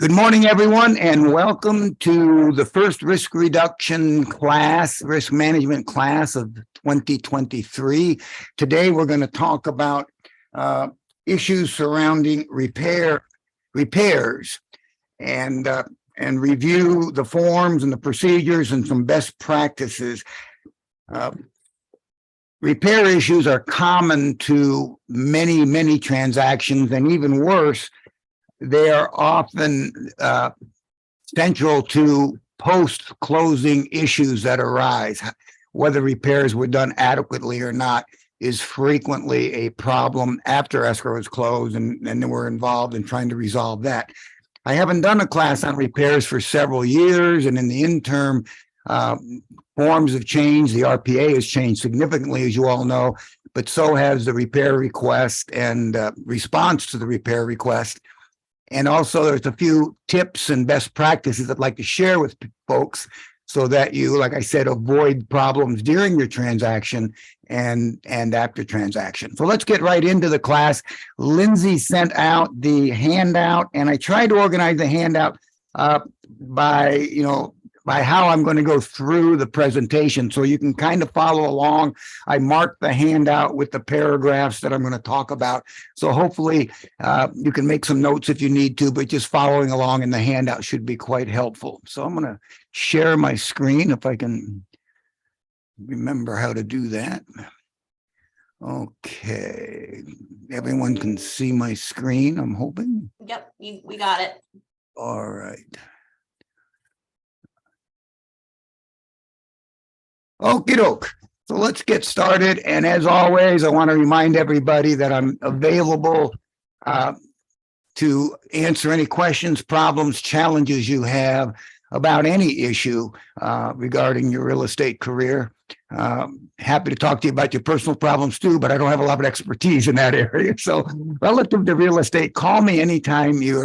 Good morning, everyone, and welcome to the first risk reduction class, risk management class of 2023. Today, we're going to talk about issues surrounding repairs and review the forms and the procedures and some best practices. Repair issues are common to many transactions, and even worse, they are often central to post-closing issues that arise. Whether repairs were done adequately or not is frequently a problem after escrow is closed, and then we're involved in trying to resolve that. I haven't done a class on repairs for several years, and in the interim, forms have changed. The RPA has changed significantly, as you all know, but so has the repair request and response to the repair request. And also there's a few tips and best practices I'd like to share with folks so that you, like I said, avoid problems during your transaction and after transaction. So let's get right into the class. Lindsay sent out the handout, and I tried to organize the handout by how I'm going to go through the presentation so you can kind of follow along. I marked the handout with the paragraphs that I'm going to talk about. So hopefully you can make some notes if you need to, but just following along in the handout should be quite helpful. So I'm going to share my screen if I can remember how to do that. Okay. Everyone can see my screen, I'm hoping. Yep, we got it. All right. Okie doke. So let's get started. And as always, I want to remind everybody that I'm available to answer any questions, problems, challenges you have about any issue regarding your real estate career. Happy to talk to you about your personal problems too, but I don't have a lot of expertise in that area. So relative to real estate, call me anytime you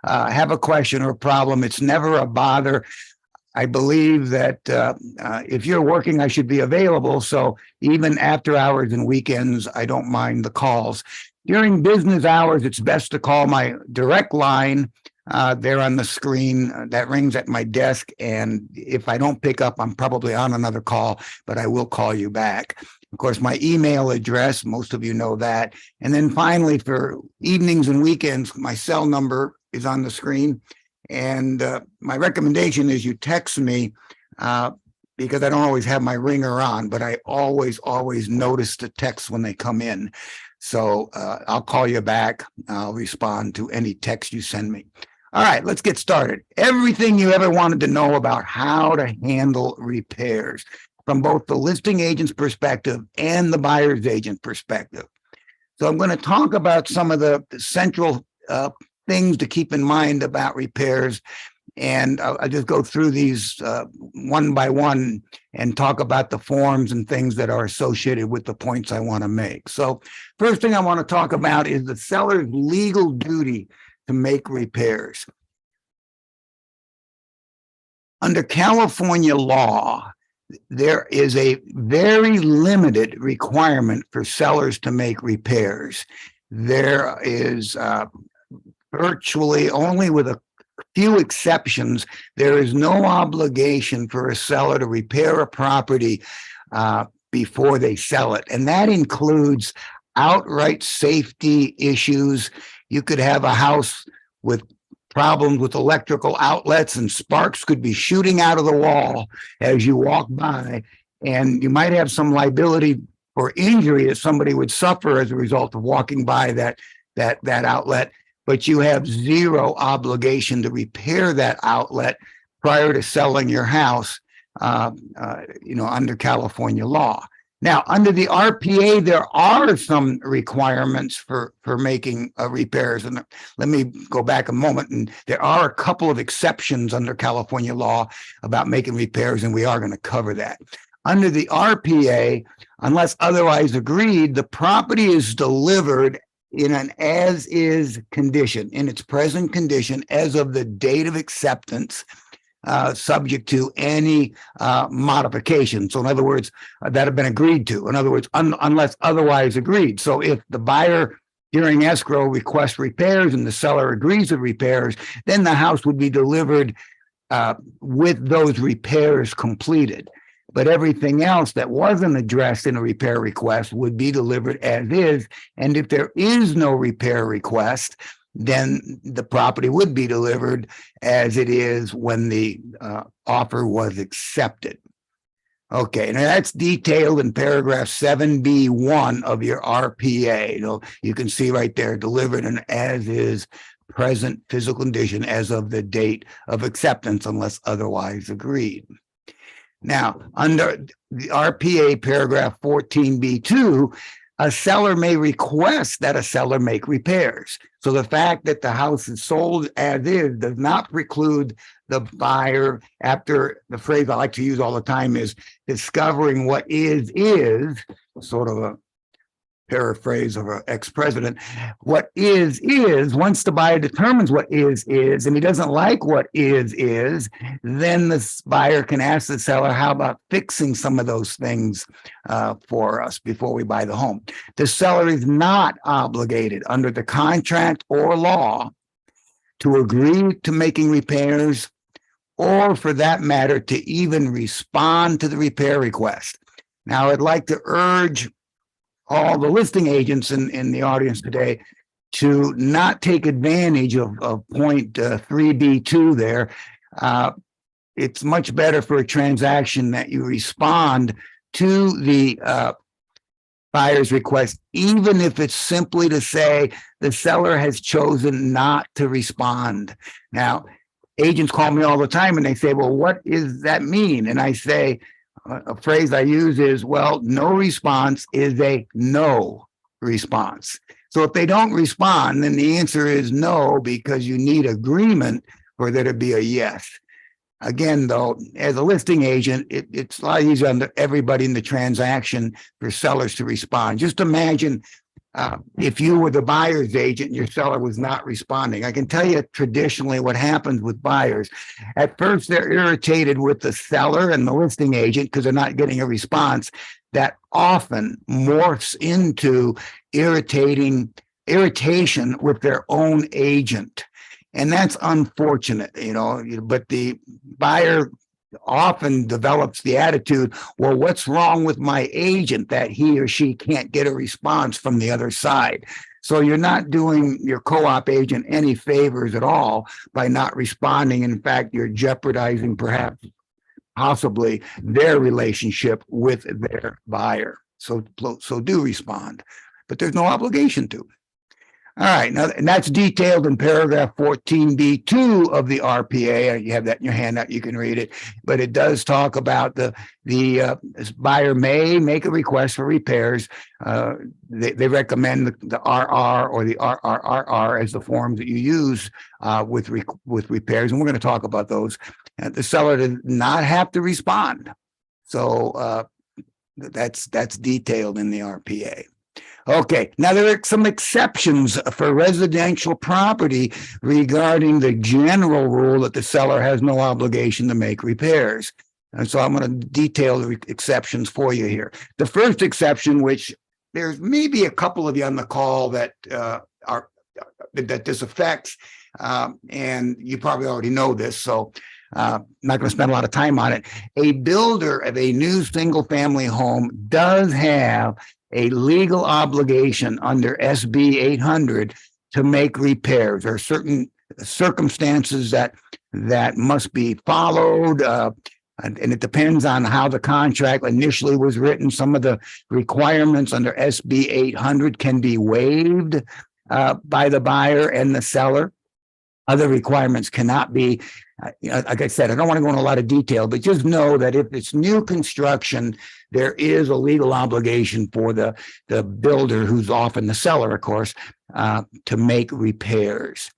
have a question or a problem. It's never a bother. I believe that if you're working, I should be available. So even after hours and weekends, I don't mind the calls. During business hours, it's best to call my direct line there on the screen that rings at my desk. And if I don't pick up, I'm probably on another call, but I will call you back. Of course, my email address, most of you know that. And then finally, for evenings and weekends, my cell number is on the screen. And my recommendation is you text me because I don't always have my ringer on, but I always notice the texts when they come in. So I'll call you back. I'll respond to any text you send me. All right, let's get started. Everything you ever wanted to know about how to handle repairs from both the listing agent's perspective and the buyer's agent perspective. So I'm going to talk about some of the central things to keep in mind about repairs. And I'll just go through these one by one and talk about the forms and things that are associated with the points I want to make. So first thing I want to talk about is the seller's legal duty to make repairs. Under California law, there is a very limited requirement for sellers to make repairs. There is virtually only with a few exceptions, there is no obligation for a seller to repair a property before they sell it. And that includes outright safety issues. You could have a house with problems with electrical outlets and sparks could be shooting out of the wall as you walk by. And you might have some liability for injury that somebody would suffer as a result of walking by that outlet. But you have zero obligation to repair that outlet prior to selling your house, under California law. Now, under the RPA, there are some requirements for making repairs. And let me go back a moment. And there are a couple of exceptions under California law about making repairs, and we are going to cover that. Under the RPA, unless otherwise agreed, the property is delivered in an as-is condition, in its present condition, as of the date of acceptance, subject to any modification. So in other words, that have been agreed to. In other words, unless otherwise agreed. So if the buyer during escrow request repairs and the seller agrees with repairs, then the house would be delivered with those repairs completed. But everything else that wasn't addressed in a repair request would be delivered as is. And if there is no repair request, then the property would be delivered as it is when the offer was accepted. Okay, now that's detailed in paragraph 7B1 of your RPA. You can see right there, delivered in as is present physical condition as of the date of acceptance unless otherwise agreed. Now, under the RPA paragraph 14B2, a seller may request that a seller make repairs. So the fact that the house is sold as is does not preclude the buyer, after the phrase I like to use all the time is discovering what is, sort of a paraphrase of an ex-president. What is, once the buyer determines what is, and he doesn't like what is, then the buyer can ask the seller, how about fixing some of those things for us before we buy the home? The seller is not obligated under the contract or law to agree to making repairs, or for that matter, to even respond to the repair request. Now, I'd like to urge all the listing agents in the audience today to not take advantage of point 3B2 there. It's much better for a transaction that you respond to the buyer's request, even if it's simply to say the seller has chosen not to respond. Now, agents call me all the time and they say, well, what does that mean? And I say, a phrase I use is, well, no response is a no response. So if they don't respond, then the answer is no, because you need agreement for there to be a yes. Again, though, as a listing agent, it's a lot easier on everybody in the transaction for sellers to respond. Just imagine if you were the buyer's agent and your seller was not responding. I can tell you traditionally what happens with buyers. At first, they're irritated with the seller and the listing agent because they're not getting a response. That often morphs into irritation with their own agent. And that's unfortunate, but the buyer often develops the attitude, well, what's wrong with my agent that he or she can't get a response from the other side? So you're not doing your co-op agent any favors at all by not responding. In fact, you're jeopardizing perhaps possibly their relationship with their buyer. So do respond, but there's no obligation to. All right, now, and that's detailed in paragraph 14B2 of the RPA. You have that in your handout, you can read it. But it does talk about the buyer may make a request for repairs. They recommend the RR or the RRRR as the forms that you use with repairs, and we're going to talk about those. The seller does not have to respond. So that's detailed in the RPA. Okay, now there are some exceptions for residential property regarding the general rule that the seller has no obligation to make repairs. And so I'm going to detail the exceptions for you here. The first exception, which there's maybe a couple of you on the call that that this affects, and you probably already know this, so I'm not going to spend a lot of time on it. A builder of a new single-family home does have a legal obligation under SB 800 to make repairs. There are certain circumstances that must be followed, and it depends on how the contract initially was written. Some of the requirements under SB 800 can be waived by the buyer and the seller. Other requirements cannot be. Like I said, I don't want to go into a lot of detail, but just know that if it's new construction, there is a legal obligation for the builder, who's often the seller, of course, to make repairs.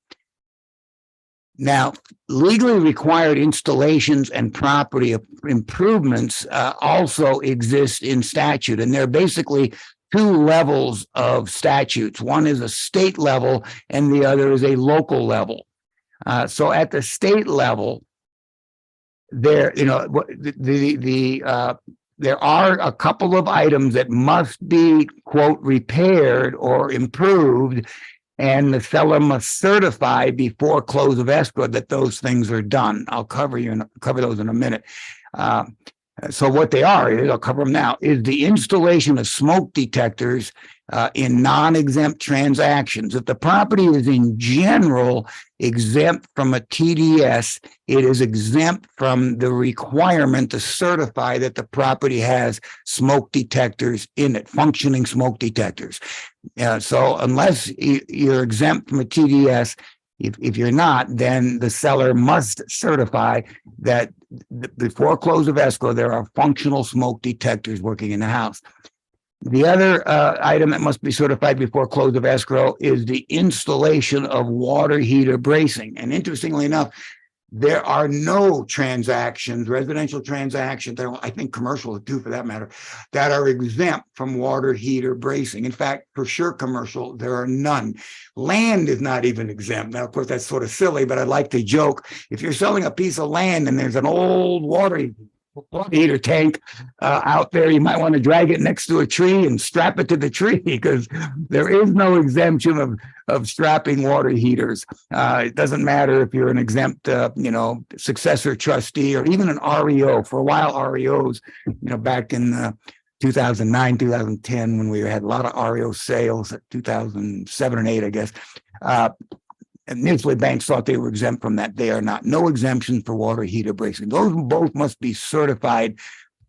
Now, legally required installations and property improvements also exist in statute, and there are basically two levels of statutes. One is a state level, and the other is a local level. So at the state level, there, the there are a couple of items that must be, quote, repaired or improved, and the seller must certify before close of escrow that those things are done. I'll cover those in a minute. So what they are is, I'll cover them now, is the installation of smoke detectors in non-exempt transactions. If the property is in general exempt from a TDS, it is exempt from the requirement to certify that the property has smoke detectors in it, functioning smoke detectors. So unless you're exempt from a TDS, if you're not, then the seller must certify that before close of escrow, there are functional smoke detectors working in the house. The other item that must be certified before close of escrow is the installation of water heater bracing. And interestingly enough, there are no transactions, residential transactions, I think commercial too for that matter, that are exempt from water heater bracing. In fact, for sure commercial, there are none. Land is not even exempt. Now, of course, that's sort of silly, but I like to joke. If you're selling a piece of land and there's an old water heater tank out there, you might want to drag it next to a tree and strap it to the tree, because there is no exemption of strapping water heaters. It doesn't matter if you're an exempt, successor trustee or even an REO. For a while, REOs, back in 2009, 2010, when we had a lot of REO sales, at 2007 and 8, I guess. Initially, banks thought they were exempt from that. They are not. No exemption for water heater bracing. Those both must be certified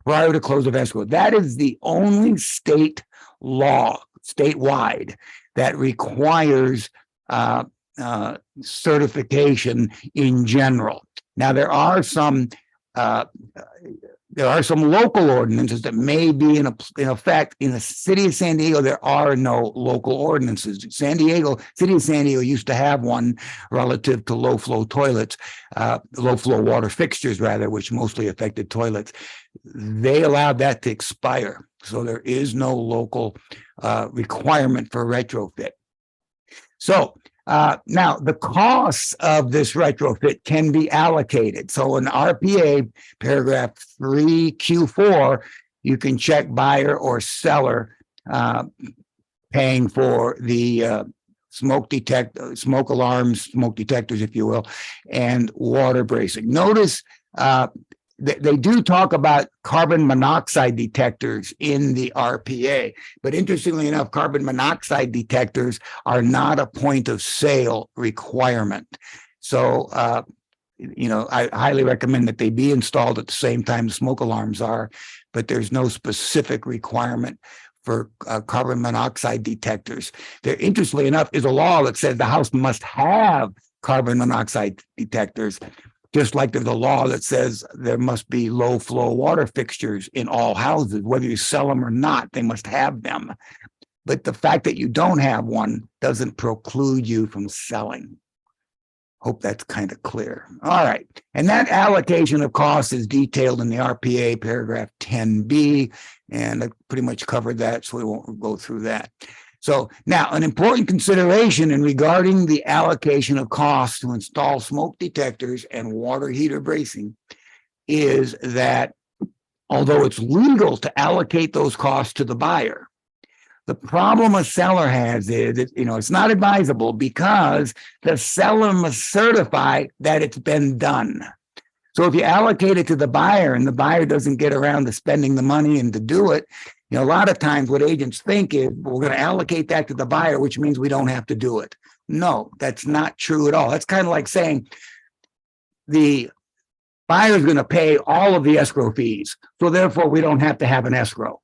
prior to close of escrow. That is the only state law, statewide, that requires certification in general. Now, there are some local ordinances that may be in effect. In the city of San Diego, there are no local ordinances. City of San Diego used to have one relative to low flow toilets, low flow water fixtures rather, which mostly affected toilets. They allowed that to expire. So there is no local requirement for retrofit. So now the costs of this retrofit can be allocated. So in RPA paragraph 3Q4, you can check buyer or seller paying for the smoke alarms, smoke detectors, if you will, and water bracing. Notice they do talk about carbon monoxide detectors in the RPA, but interestingly enough, carbon monoxide detectors are not a point of sale requirement. So, I highly recommend that they be installed at the same time the smoke alarms are, but there's no specific requirement for carbon monoxide detectors. There, interestingly enough, is a law that says the house must have carbon monoxide detectors, just like there's a law that says there must be low flow water fixtures in all houses. Whether you sell them or not, they must have them. But the fact that you don't have one doesn't preclude you from selling. Hope that's kind of clear. All right. And that allocation of costs is detailed in the RPA paragraph 10B, and I pretty much covered that, so we won't go through that. So now, an important consideration in regarding the allocation of costs to install smoke detectors and water heater bracing is that although it's legal to allocate those costs to the buyer, the problem a seller has is, it's not advisable, because the seller must certify that it's been done. So if you allocate it to the buyer and the buyer doesn't get around to spending the money and to do it, a lot of times what agents think is, we're going to allocate that to the buyer, which means we don't have to do it. No, that's not true at all. That's kind of like saying the buyer is going to pay all of the escrow fees, so therefore we don't have to have an escrow.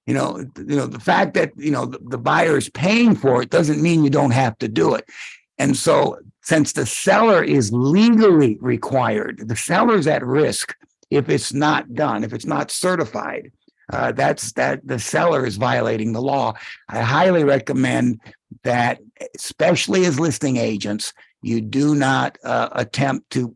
The fact that, the buyer is paying for it doesn't mean you don't have to do it. And so since the seller is legally required, the seller's at risk if it's not done, if it's not certified. The seller is violating the law. I highly recommend that, especially as listing agents, you do not attempt to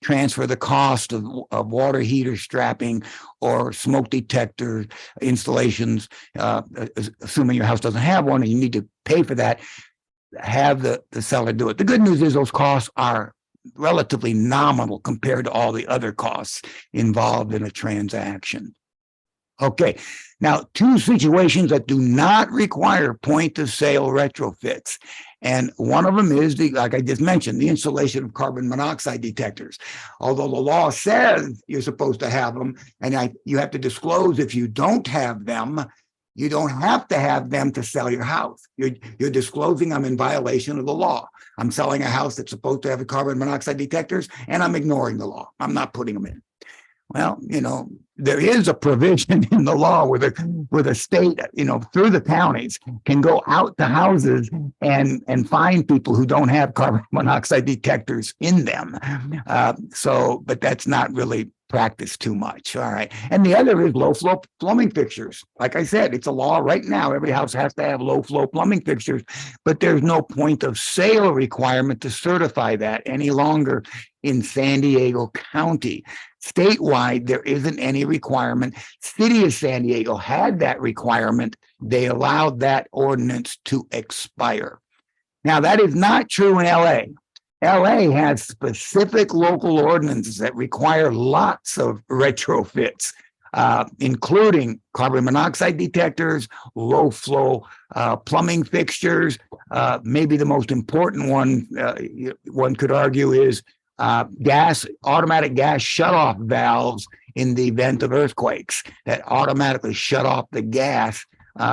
transfer the cost of water heater strapping or smoke detector installations, assuming your house doesn't have one and you need to pay for that. Have the seller do it. The good news is those costs are relatively nominal compared to all the other costs involved in a transaction. Okay. Now, two situations that do not require point of sale retrofits. And one of them is like I just mentioned, the installation of carbon monoxide detectors. Although the law says you're supposed to have them, and you have to disclose if you don't have them, you don't have to have them to sell your house. You're disclosing I'm in violation of the law. I'm selling a house that's supposed to have carbon monoxide detectors, and I'm ignoring the law. I'm not putting them in. Well, there is a provision in the law where the state, through the counties, can go out to houses and find people who don't have carbon monoxide detectors in them. But that's not really practiced too much. All right. And the other is low flow plumbing fixtures. Like I said, it's a law right now. Every house has to have low flow plumbing fixtures, but there's no point of sale requirement to certify that any longer in San Diego County. Statewide, there isn't any requirement. City of San Diego had that requirement. They allowed that ordinance to expire. Now, that is not true in LA. LA has specific local ordinances that require lots of retrofits, including carbon monoxide detectors, low flow plumbing fixtures. Maybe the most important one, one could argue, is automatic gas shutoff valves in the event of earthquakes that automatically shut off the gas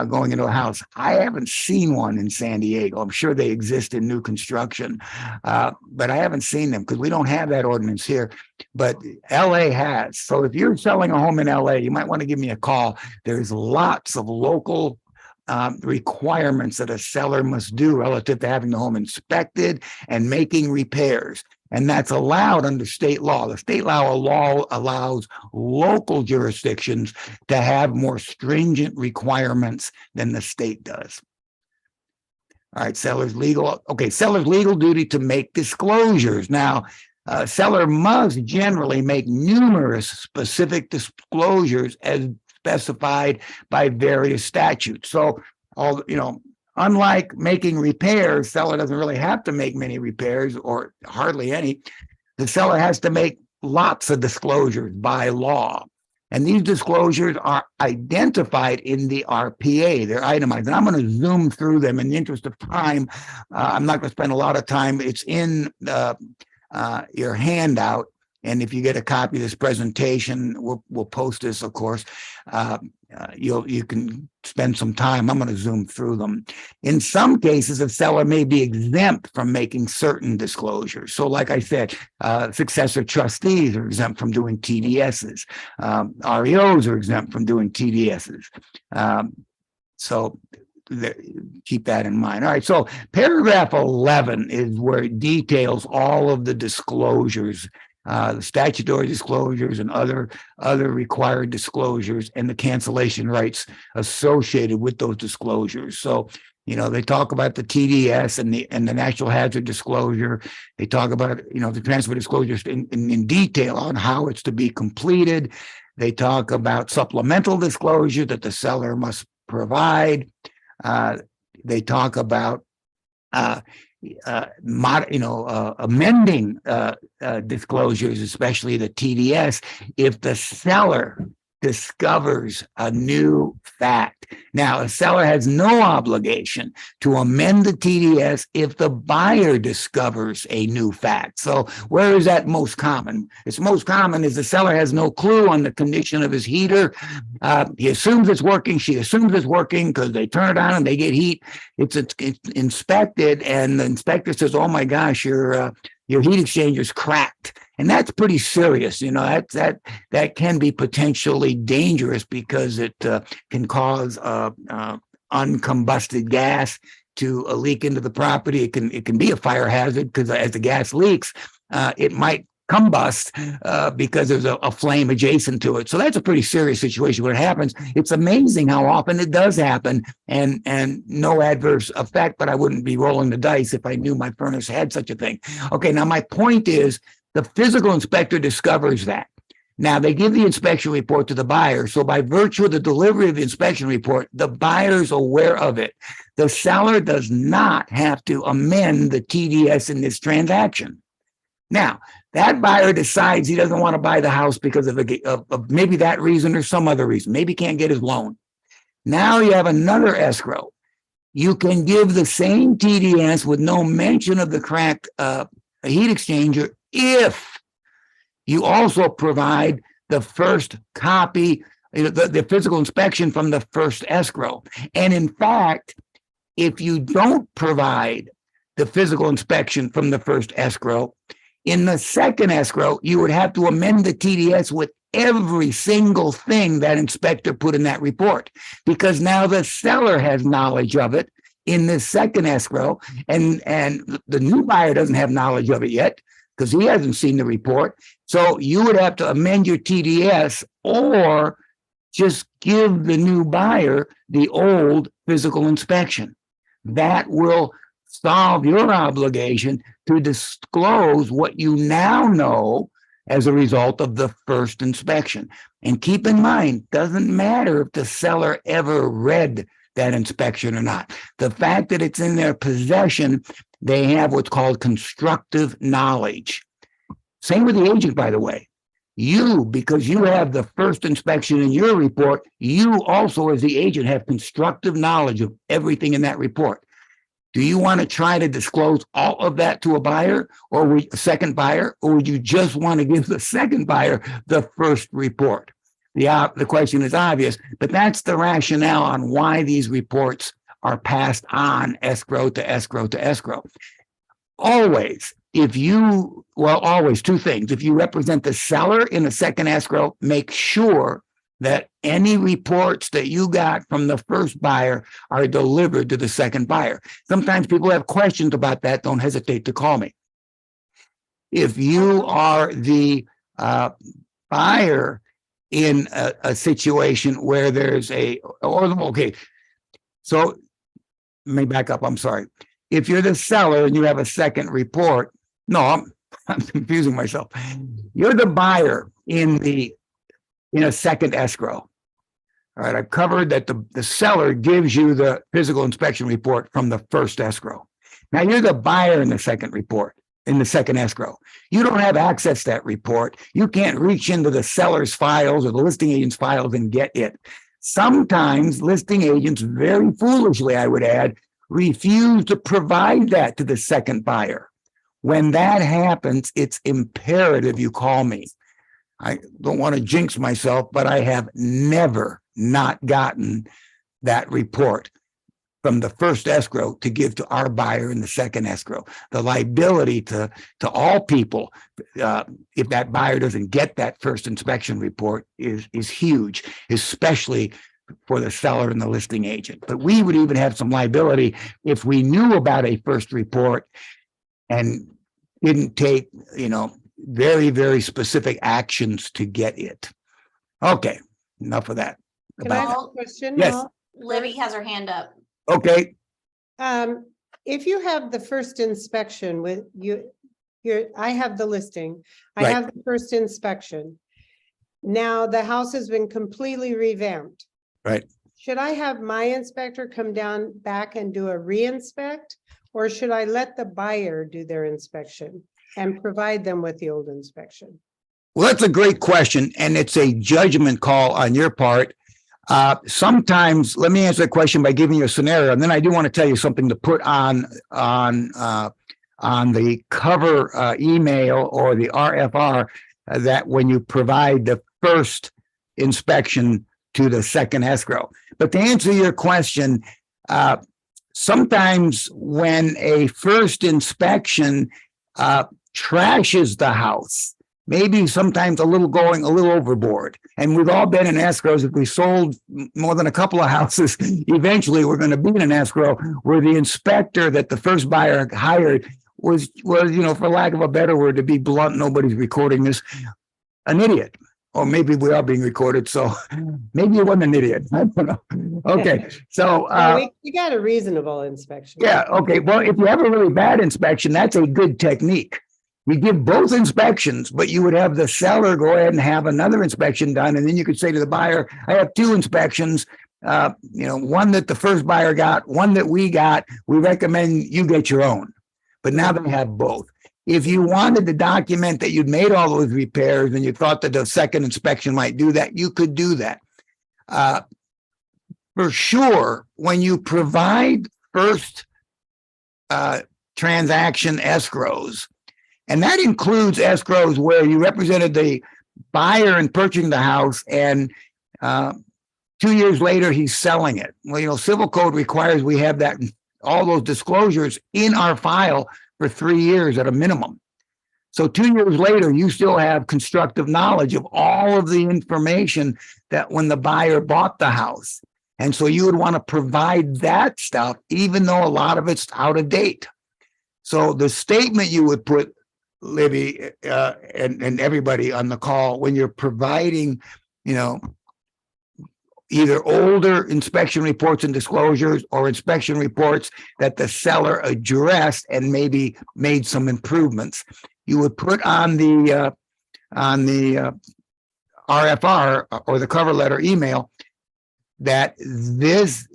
going into a house. I haven't seen one in San Diego. I'm sure they exist in new construction, but I haven't seen them because we don't have that ordinance here. But LA has. So if you're selling a home in LA, you might want to give me a call. There's lots of local requirements that a seller must do relative to having the home inspected and making repairs. And that's allowed under state law. The state law allows local jurisdictions to have more stringent requirements than the state does. All right, seller's legal. Okay, seller's legal duty to make disclosures. Now, seller must generally make numerous specific disclosures as specified by various statutes. So, unlike making repairs, seller doesn't really have to make many repairs or hardly any. The seller has to make lots of disclosures by law. And these disclosures are identified in the RPA. They're itemized. And I'm going to zoom through them in the interest of time. I'm not going to spend a lot of time. It's in your handout. And if you get a copy of this presentation, we'll post this, of course. You can spend some time. I'm going to zoom through them. In some cases, a seller may be exempt from making certain disclosures. So like I said, successor trustees are exempt from doing TDSs. REOs are exempt from doing TDSs. Keep that in mind. All right, so paragraph 11 is where it details all of the disclosures, the statutory disclosures and other required disclosures and the cancellation rights associated with those disclosures. So, they talk about the TDS and the natural hazard disclosure. They talk about, the transfer disclosures in detail on how it's to be completed. They talk about supplemental disclosure that the seller must provide. They talk about amending disclosures, especially the TDS, if the seller discovers a new fact. Now, a seller has no obligation to amend the TDS if the buyer discovers a new fact. So where is that most common? It's most common is the seller has no clue on the condition of his heater. He assumes it's working. She assumes it's working because they turn it on and they get heat. It's inspected and the inspector says, oh my gosh, your heat exchanger is cracked. And that's pretty serious. That can be potentially dangerous because it can cause uncombusted gas to leak into the property. It can be a fire hazard because as the gas leaks, it might combust because there's a flame adjacent to it. So that's a pretty serious situation when it happens. It's amazing how often it does happen and no adverse effect, but I wouldn't be rolling the dice if I knew my furnace had such a thing. Okay, now my point is the physical inspector discovers that. Now they give the inspection report to the buyer. So by virtue of the delivery of the inspection report, the buyer's aware of it. The seller does not have to amend the TDS in this transaction. Now, that buyer decides he doesn't want to buy the house because of maybe that reason or some other reason. Maybe he can't get his loan. Now you have another escrow. You can give the same TDS with no mention of the cracked heat exchanger if you also provide the first copy, the physical inspection from the first escrow. And in fact, if you don't provide the physical inspection from the first escrow, in the second escrow, you would have to amend the TDS with every single thing that inspector put in that report, because now the seller has knowledge of it in the second escrow, and the new buyer doesn't have knowledge of it yet because he hasn't seen the report. So you would have to amend your TDS or just give the new buyer the old physical inspection. That will solve your obligation to disclose what you now know as a result of the first inspection. And keep in mind, doesn't matter if the seller ever read that inspection or not. The fact that it's in their possession, they have what's called constructive knowledge. Same with the agent, by the way. You, because you have the first inspection in your report, you also, as the agent, have constructive knowledge of everything in that report. Do you want to try to disclose all of that to a buyer or a second buyer, or would you just want to give the second buyer the first report? The question is obvious, but that's the rationale on why these reports are passed on escrow to escrow to escrow. Always, always two things. If you represent the seller in a second escrow, make sure that any reports that you got from the first buyer are delivered to the second buyer. Sometimes people have questions about that. Don't hesitate to call me. If you are the buyer in a situation where there's so let me back up. I'm sorry. If you're the seller and you have a second report, I'm confusing myself. You're the buyer in a second escrow. All right, I've covered that the seller gives you the physical inspection report from the first escrow. Now you're the buyer in the second report, in the second escrow. You don't have access to that report. You can't reach into the seller's files or the listing agent's files and get it. Sometimes listing agents, very foolishly, I would add, refuse to provide that to the second buyer. When that happens, it's imperative you call me. I don't want to jinx myself, but I have never not gotten that report from the first escrow to give to our buyer in the second escrow. The liability to all people, if that buyer doesn't get that first inspection report, is huge, especially for the seller and the listing agent. But we would even have some liability if we knew about a first report and didn't take, very, very specific actions to get it. Okay, enough of that. Can I ask a question? Yes. Libby has her hand up. Okay. If you have the first inspection with you, I have the listing. I Right. have the first inspection. Now the house has been completely revamped. Right. Should I have my inspector come down back and do a re-inspect? Or should I let the buyer do their inspection and provide them with the old inspection? Well, that's a great question, and it's a judgment call on your part. Sometimes, let me answer the question by giving you a scenario, and then I do want to tell you something to put on the cover email or the RFR that when you provide the first inspection to the second escrow. But to answer your question, sometimes when a first inspection trashes the house, maybe sometimes going a little overboard. And we've all been in escrows. If we sold more than a couple of houses, eventually we're going to be in an escrow where the inspector that the first buyer hired was, for lack of a better word, to be blunt, nobody's recording this, an idiot. Or maybe we are being recorded, so maybe you weren't an idiot. I don't know. Okay, so We got a reasonable inspection. yeah, okay. Well, if you have a really bad inspection, that's a good technique. You give both inspections, but you would have the seller go ahead and have another inspection done, and then you could say to the buyer, "I have two inspections. One that the first buyer got, one that we got. We recommend you get your own." But now they have both. If you wanted to document that you'd made all those repairs and you thought that the second inspection might do that, you could do that. For sure, when you provide first transaction escrows, and that includes escrows where you represented the buyer in purchasing the house and 2 years later he's selling it. Well, civil code requires we have that, all those disclosures in our file for 3 years at a minimum. So 2 years later, you still have constructive knowledge of all of the information that when the buyer bought the house. And so you would want to provide that stuff, even though a lot of it's out of date. So the statement you would put, Libby, and everybody on the call, when you're providing, either older inspection reports and disclosures or inspection reports that the seller addressed and maybe made some improvements, you would put on the RFR or the cover letter email that this,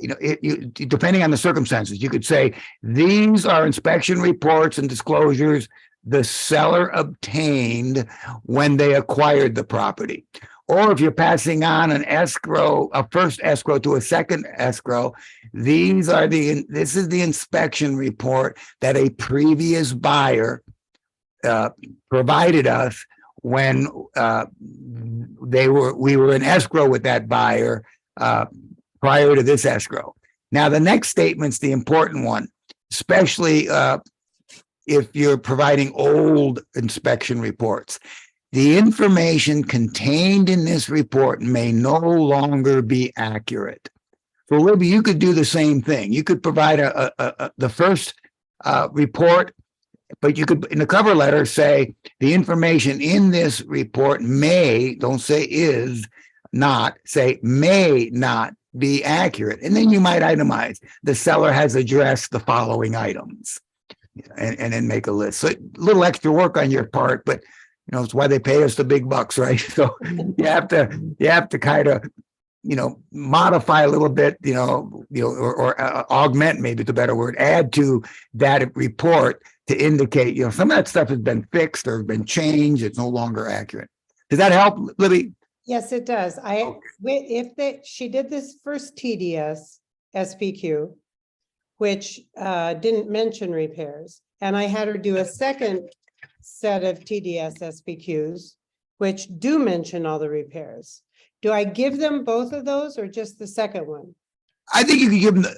depending on the circumstances, you could say, these are inspection reports and disclosures the seller obtained when they acquired the property. Or if you're passing on an escrow, a first escrow to a second escrow, this is the inspection report that a previous buyer provided us when we were in escrow with that buyer prior to this escrow. Now, the next statement's the important one, especially if you're providing old inspection reports. The information contained in this report may no longer be accurate. So, Libby, you could do the same thing. You could provide the first report, but you could, in the cover letter, say the information in this report may, don't say is not, say may not be accurate. And then you might itemize, the seller has addressed the following items, and then make a list. So a little extra work on your part, but it's why they pay us the big bucks, right? So you have to kind of, modify a little bit, or augment, maybe the better word, add to that report to indicate, some of that stuff has been fixed or been changed. It's no longer accurate. Does that help, Libby? Yes, it does. She did this first TDS SPQ, which didn't mention repairs, and I had her do a second set of TDS SPQs, which do mention all the repairs. Do I give them both of those or just the second one? I think you could give them,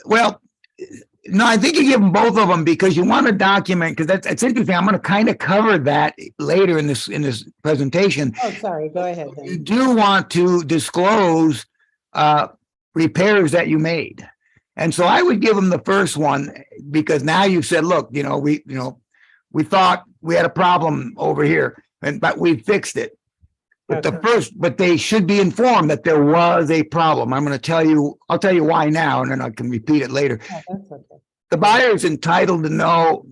no, I think you give them both of them because you want to document, because that's interesting. I'm going to kind of cover that later in this presentation. Oh, sorry. Go ahead then. You do want to disclose repairs that you made. And so I would give them the first one because now you've said, look, we thought we had a problem over here, but we fixed it. But but they should be informed that there was a problem. I'll tell you why now, and then I can repeat it later. Oh, that's okay. The buyer is entitled to know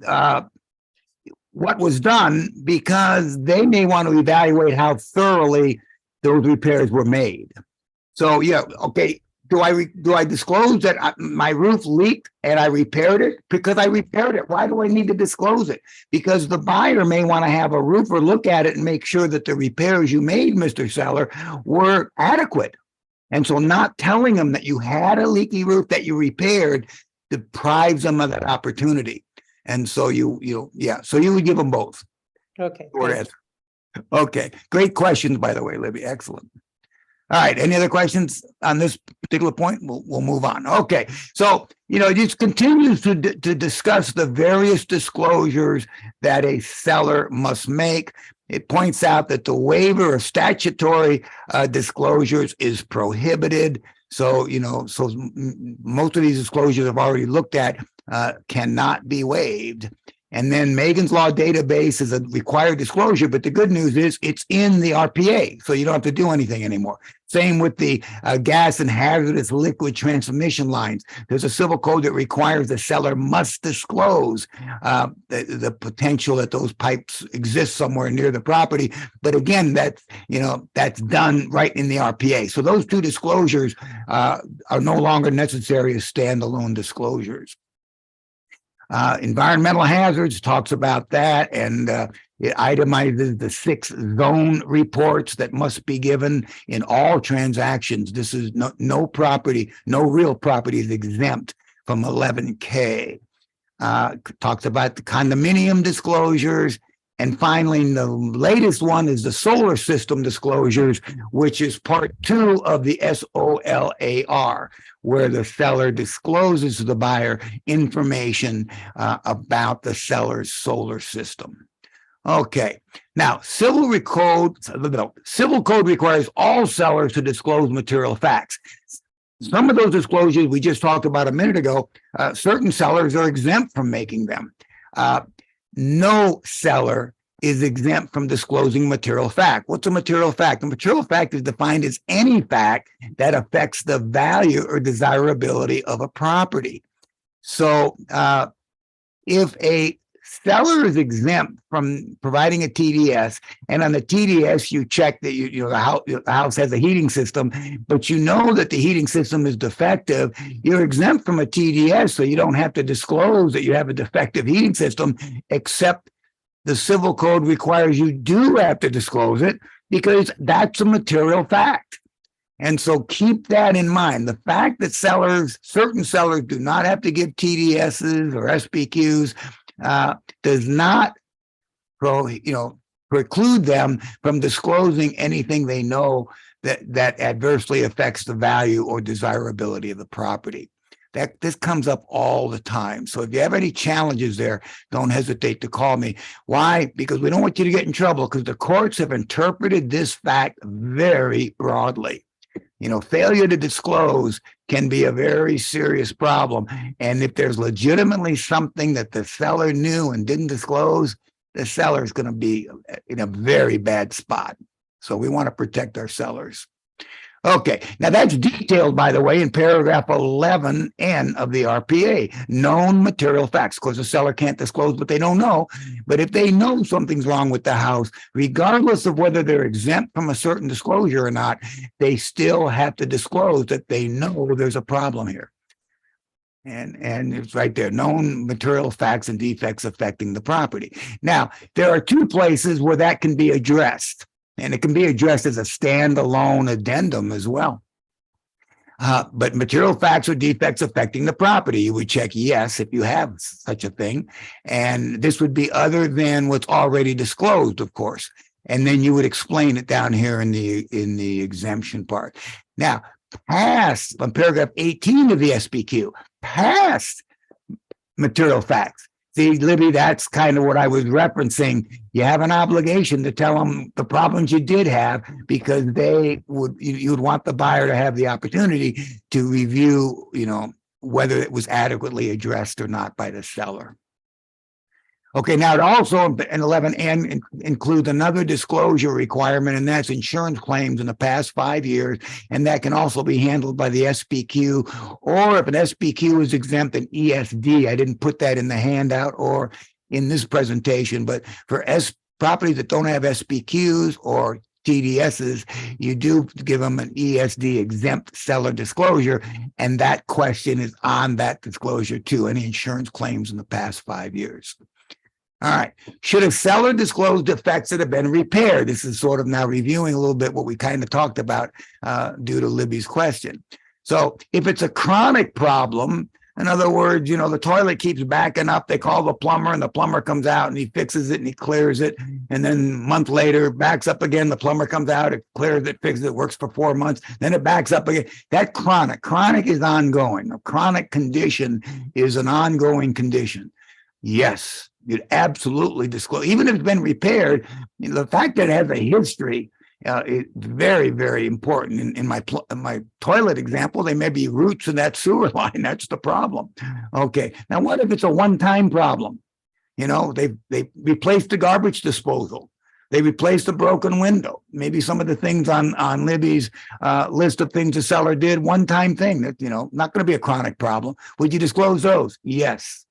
what was done because they may want to evaluate how thoroughly those repairs were made. So, okay. Do I disclose that my roof leaked and I repaired it? Because I repaired it. Why do I need to disclose it? Because the buyer may want to have a roofer look at it and make sure that the repairs you made, Mr. Seller, were adequate. And so not telling them that you had a leaky roof that you repaired deprives them of that opportunity. And so so you would give them both. Okay. Okay. Great questions, by the way, Libby. Excellent. All right. Any other questions on this particular point? We'll move on. Okay. So, it just continues to discuss the various disclosures that a seller must make. It points out that the waiver of statutory disclosures is prohibited. So, most of these disclosures I've already looked at cannot be waived. And then Megan's Law database is a required disclosure, but the good news is it's in the RPA, so you don't have to do anything anymore. Same with the gas and hazardous liquid transmission lines. There's a civil code that requires the seller must disclose the potential that those pipes exist somewhere near the property. But again, that's done right in the RPA. So those two disclosures are no longer necessary as standalone disclosures. Environmental hazards talks about that, and it itemizes the 6 zone reports that must be given in all transactions. This is no property, no real property is exempt from 11K. Talks about the condominium disclosures. And finally, the latest one is the solar system disclosures, which is part 2 of the SOLAR, where the seller discloses to the buyer information about the seller's solar system. Okay, now civil code requires all sellers to disclose material facts. Some of those disclosures we just talked about a minute ago, certain sellers are exempt from making them. No seller is exempt from disclosing material fact. What's a material fact? A material fact is defined as any fact that affects the value or desirability of a property. So if a seller is exempt from providing a TDS, and on the TDS you check that the house has a heating system, but you know that the heating system is defective, you're exempt from a TDS, so you don't have to disclose that you have a defective heating system, except the civil code requires you do have to disclose it because that's a material fact. And so keep that in mind. The fact that certain sellers do not have to give TDSs or SPQs does not preclude them from disclosing anything they know that adversely affects the value or desirability of the property. This comes up all the time. So if you have any challenges there, don't hesitate to call me. Why? Because we don't want you to get in trouble, because the courts have interpreted this fact very broadly. Failure to disclose can be a very serious problem. And if there's legitimately something that the seller knew and didn't disclose, the seller is going to be in a very bad spot. So we want to protect our sellers. Okay, now that's detailed, by the way, in paragraph 11N of the RPA, known material facts. Of course, the seller can't disclose what they don't know, but if they know something's wrong with the house, regardless of whether they're exempt from a certain disclosure or not, they still have to disclose that they know there's a problem here. And it's right there, known material facts and defects affecting the property. Now, there are 2 places where that can be addressed. And it can be addressed as a standalone addendum as well. But material facts or defects affecting the property, you would check yes if you have such a thing. And this would be other than what's already disclosed, of course. And then you would explain it down here in the exemption part. Now, past, on paragraph 18 of the SPQ, past material facts. See, Libby, that's kind of what I was referencing. You have an obligation to tell them the problems you did have, because you would want the buyer to have the opportunity to review, whether it was adequately addressed or not by the seller. Okay, now it also in 11N includes another disclosure requirement, and that's insurance claims in the past 5 years, and that can also be handled by the SPQ, or if an SPQ is exempt, an ESD. I didn't put that in the handout or in this presentation, but for properties that don't have SPQs or TDSs, you do give them an ESD exempt seller disclosure, and that question is on that disclosure too, any insurance claims in the past 5 years. All right. Should a seller disclose defects that have been repaired? This is sort of now reviewing a little bit what we kind of talked about due to Libby's question. So if it's a chronic problem, in other words, the toilet keeps backing up, they call the plumber and the plumber comes out and he fixes it and he clears it. And then a month later, backs up again. The plumber comes out, it clears it, fixes it, works for 4 months. Then it backs up again. That chronic is ongoing. A chronic condition is an ongoing condition. Yes. You'd absolutely disclose, even if it's been repaired. The fact that it has a history is very, very important. In my toilet example, there may be roots in that sewer line. That's the problem. Okay, now what if it's a one-time problem? They replaced the garbage disposal. They replaced the broken window. Maybe some of the things on Libby's list of things the seller did, one-time thing that not going to be a chronic problem. Would you disclose those? Yes.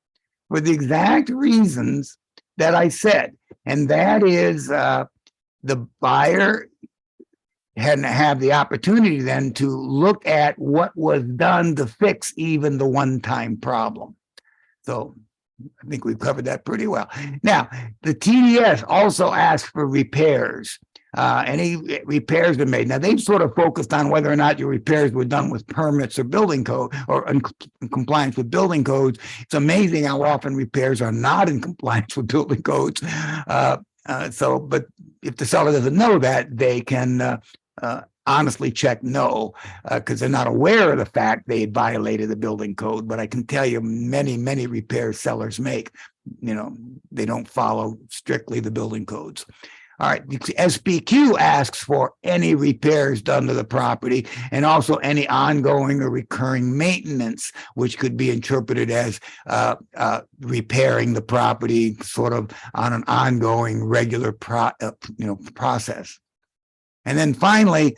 For the exact reasons that I said, and that is the buyer hadn't have the opportunity then to look at what was done to fix even the one-time problem. So I think we've covered that pretty well. Now, the TDS also asks for repairs. Any repairs been made? Now, they've sort of focused on whether or not your repairs were done with permits or building code or in compliance with building codes. It's amazing how often repairs are not in compliance with building codes. But if the seller doesn't know that, they can honestly check no, because they're not aware of the fact they had violated the building code. But I can tell you many repairs sellers make, they don't follow strictly the building codes. All right, SBQ asks for any repairs done to the property and also any ongoing or recurring maintenance, which could be interpreted as repairing the property sort of on an ongoing, regular process. And then finally,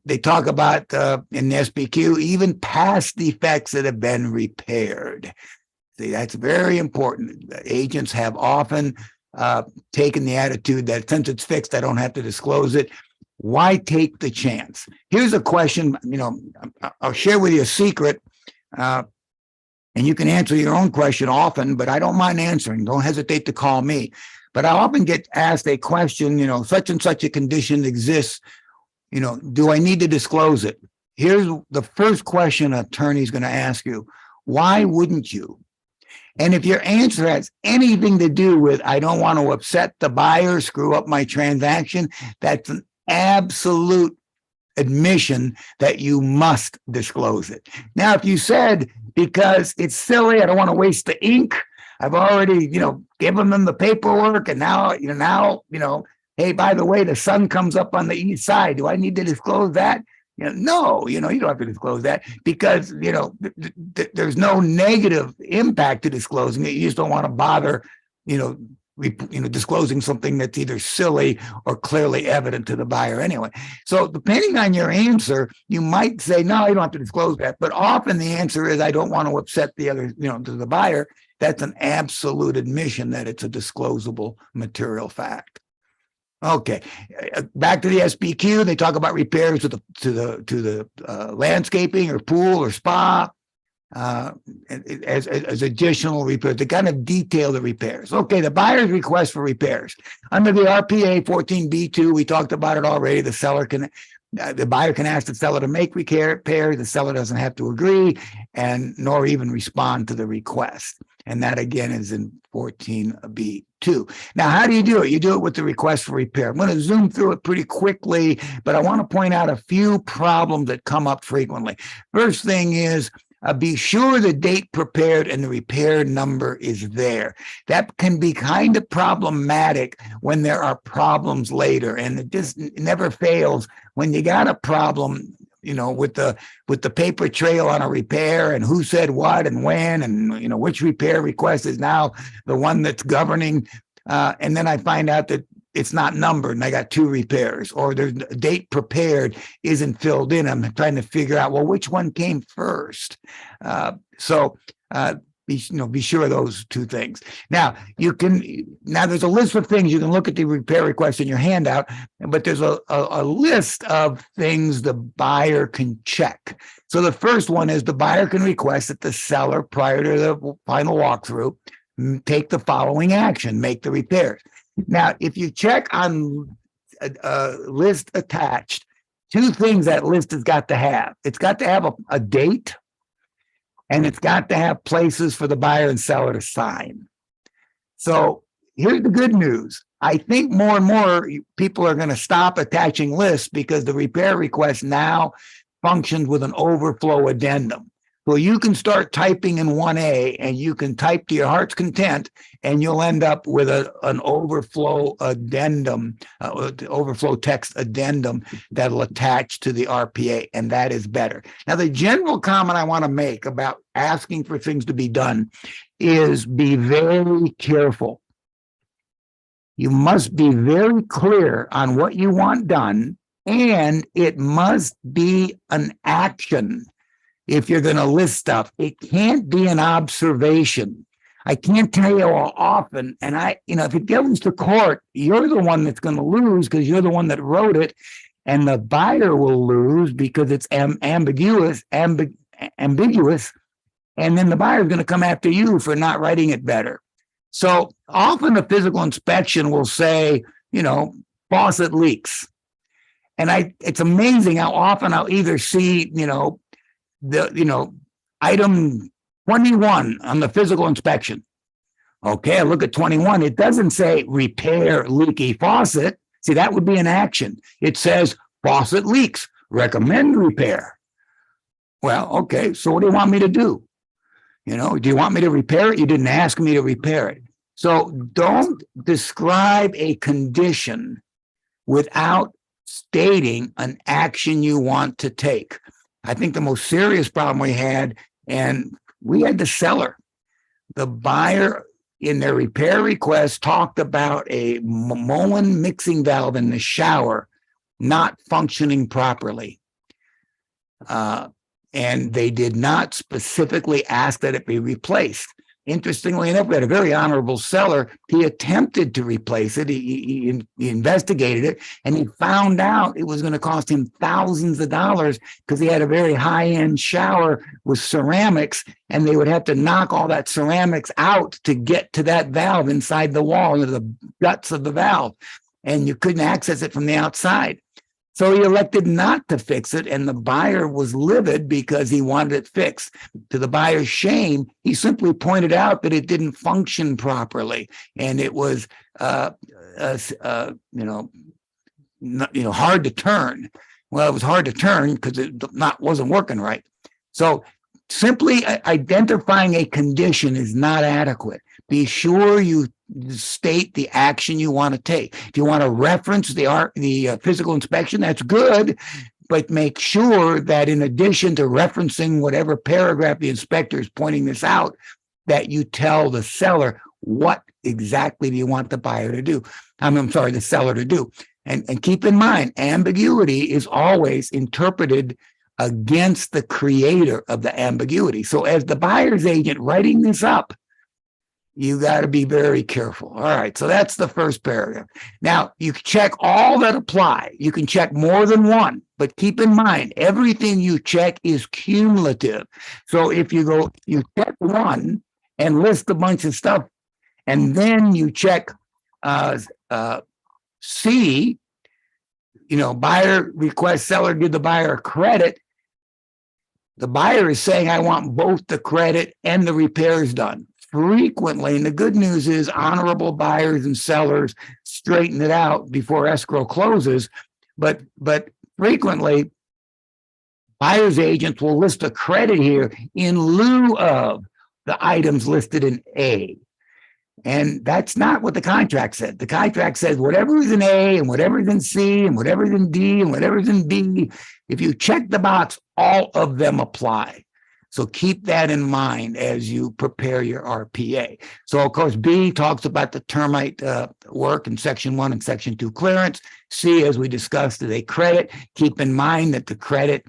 they talk about in the SBQ, even past defects that have been repaired. See, that's very important. Agents have often taken the attitude that since it's fixed, I don't have to disclose it. Why take the chance? Here's a question, I'll share with you a secret, and you can answer your own question often, but I don't mind answering. Don't hesitate to call me. But I often get asked a question, such and such a condition exists, do I need to disclose it? Here's the first question an attorney is going to ask you. Why wouldn't you? And if your answer has anything to do with, I don't want to upset the buyer, screw up my transaction, that's an absolute admission that you must disclose it. Now, if you said, because it's silly, I don't want to waste the ink, I've already, given them the paperwork, and now, hey, by the way, the sun comes up on the east side. Do I need to disclose that? No, you don't have to disclose that because, there's no negative impact to disclosing it. You just don't want to bother, disclosing something that's either silly or clearly evident to the buyer anyway. So depending on your answer, you might say, no, you don't have to disclose that. But often the answer is, I don't want to upset the other, to the buyer. That's an absolute admission that it's a disclosable material fact. Okay, back to the SBQ. They talk about repairs to the landscaping or pool or spa as additional repairs. They kind of detail the repairs. Okay, the buyer's request for repairs under the RPA 14B2. We talked about it already. The buyer can ask the seller to make repairs. The seller doesn't have to agree and nor even respond to the request. And that again is in 14B2. Now, how do you do it? You do it with the request for repair. I'm going to zoom through it pretty quickly, but I want to point out a few problems that come up frequently. First thing is, be sure the date prepared and the repair number is there. That can be kind of problematic when there are problems later, and it just never fails when you got a problem, with the paper trail on a repair and who said what and when, and which repair request is now the one that's governing. And then I find out that it's not numbered and I got two repairs, or there's a date prepared isn't filled in. I'm trying to figure out, well, which one came first? Be sure of those two things. Now there's a list of things you can look at the repair request in your handout, but there's a list of things the buyer can check. So the first one is the buyer can request that the seller, prior to the final walkthrough, take the following action, make the repairs. Now, if you check on a list attached, two things that list has got to have. It's got to have a date, and it's got to have places for the buyer and seller to sign. So here's the good news. I think more and more people are going to stop attaching lists because the repair request now functions with an overflow addendum. So you can start typing in 1A and you can type to your heart's content and you'll end up with an overflow addendum, overflow text addendum that'll attach to the RPA, and that is better. Now, the general comment I want to make about asking for things to be done is be very careful. You must be very clear on what you want done, and it must be an action. If you're going to list stuff, it can't be an observation. I can't tell you how often, and if it goes to court, you're the one that's going to lose because you're the one that wrote it, and the buyer will lose because it's ambiguous, And then the buyer is going to come after you for not writing it better. So often the physical inspection will say, faucet leaks. And it's amazing how often I'll either see, item 21 on the physical inspection. Okay, I look at 21. It doesn't say repair leaky faucet. See, that would be an action. It says faucet leaks, recommend repair. Well, okay, so what do you want me to do? Do you want me to repair it? You didn't ask me to repair it. So don't describe a condition without stating an action you want to take. I think the most serious problem we had the seller. The buyer in their repair request talked about a Moen mixing valve in the shower not functioning properly. And they did not specifically ask that it be replaced. Interestingly enough, we had a very honorable seller. He attempted to replace it. He investigated it, and he found out it was going to cost him thousands of dollars because he had a very high-end shower with ceramics, and they would have to knock all that ceramics out to get to that valve inside the wall, the guts of the valve, and you couldn't access it from the outside. So he elected not to fix it, and the buyer was livid because he wanted it fixed. To the buyer's shame, he simply pointed out that it didn't function properly, and it was, hard to turn. Well, it was hard to turn because it wasn't working right. So simply identifying a condition is not adequate. Be sure you state the action you want to take. If you want to reference the physical inspection, that's good, but make sure that in addition to referencing whatever paragraph the inspector is pointing this out, that you tell the seller what exactly do you want the buyer to do. The seller to do. And keep in mind, ambiguity is always interpreted against the creator of the ambiguity. So as the buyer's agent writing this up, you got to be very careful. All right. So that's the first paragraph. Now you check all that apply. You can check more than one, but keep in mind, everything you check is cumulative. So if you check one and list a bunch of stuff, and then you check C, buyer request seller give the buyer a credit. The buyer is saying, I want both the credit and the repairs done. Frequently, and the good news is honorable buyers and sellers straighten it out before escrow closes, but frequently buyer's agents will list a credit here in lieu of the items listed in A. And that's not what the contract said. The contract says whatever is in A and whatever is in C and whatever is in D and whatever is in B, if you check the box, all of them apply. So keep that in mind as you prepare your RPA. So, of course, B talks about the termite work in Section 1 and Section 2 clearance. C, as we discussed, is a credit. Keep in mind that the credit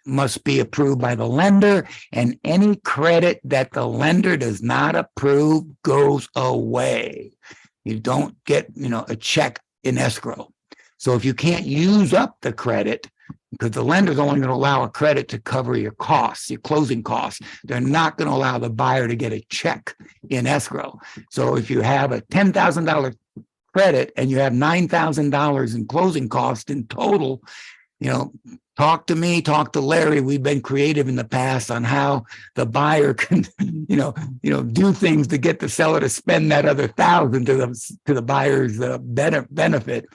must be approved by the lender, and any credit that the lender does not approve goes away. You don't get, a check in escrow. So if you can't use up the credit, because the lender's only going to allow a credit to cover your costs, your closing costs. They're not going to allow the buyer to get a check in escrow. So if you have a $10,000 credit and you have $9,000 in closing costs in total, talk to me, talk to Larry. We've been creative in the past on how the buyer can, do things to get the seller to spend that other $1,000 to the buyer's benefit.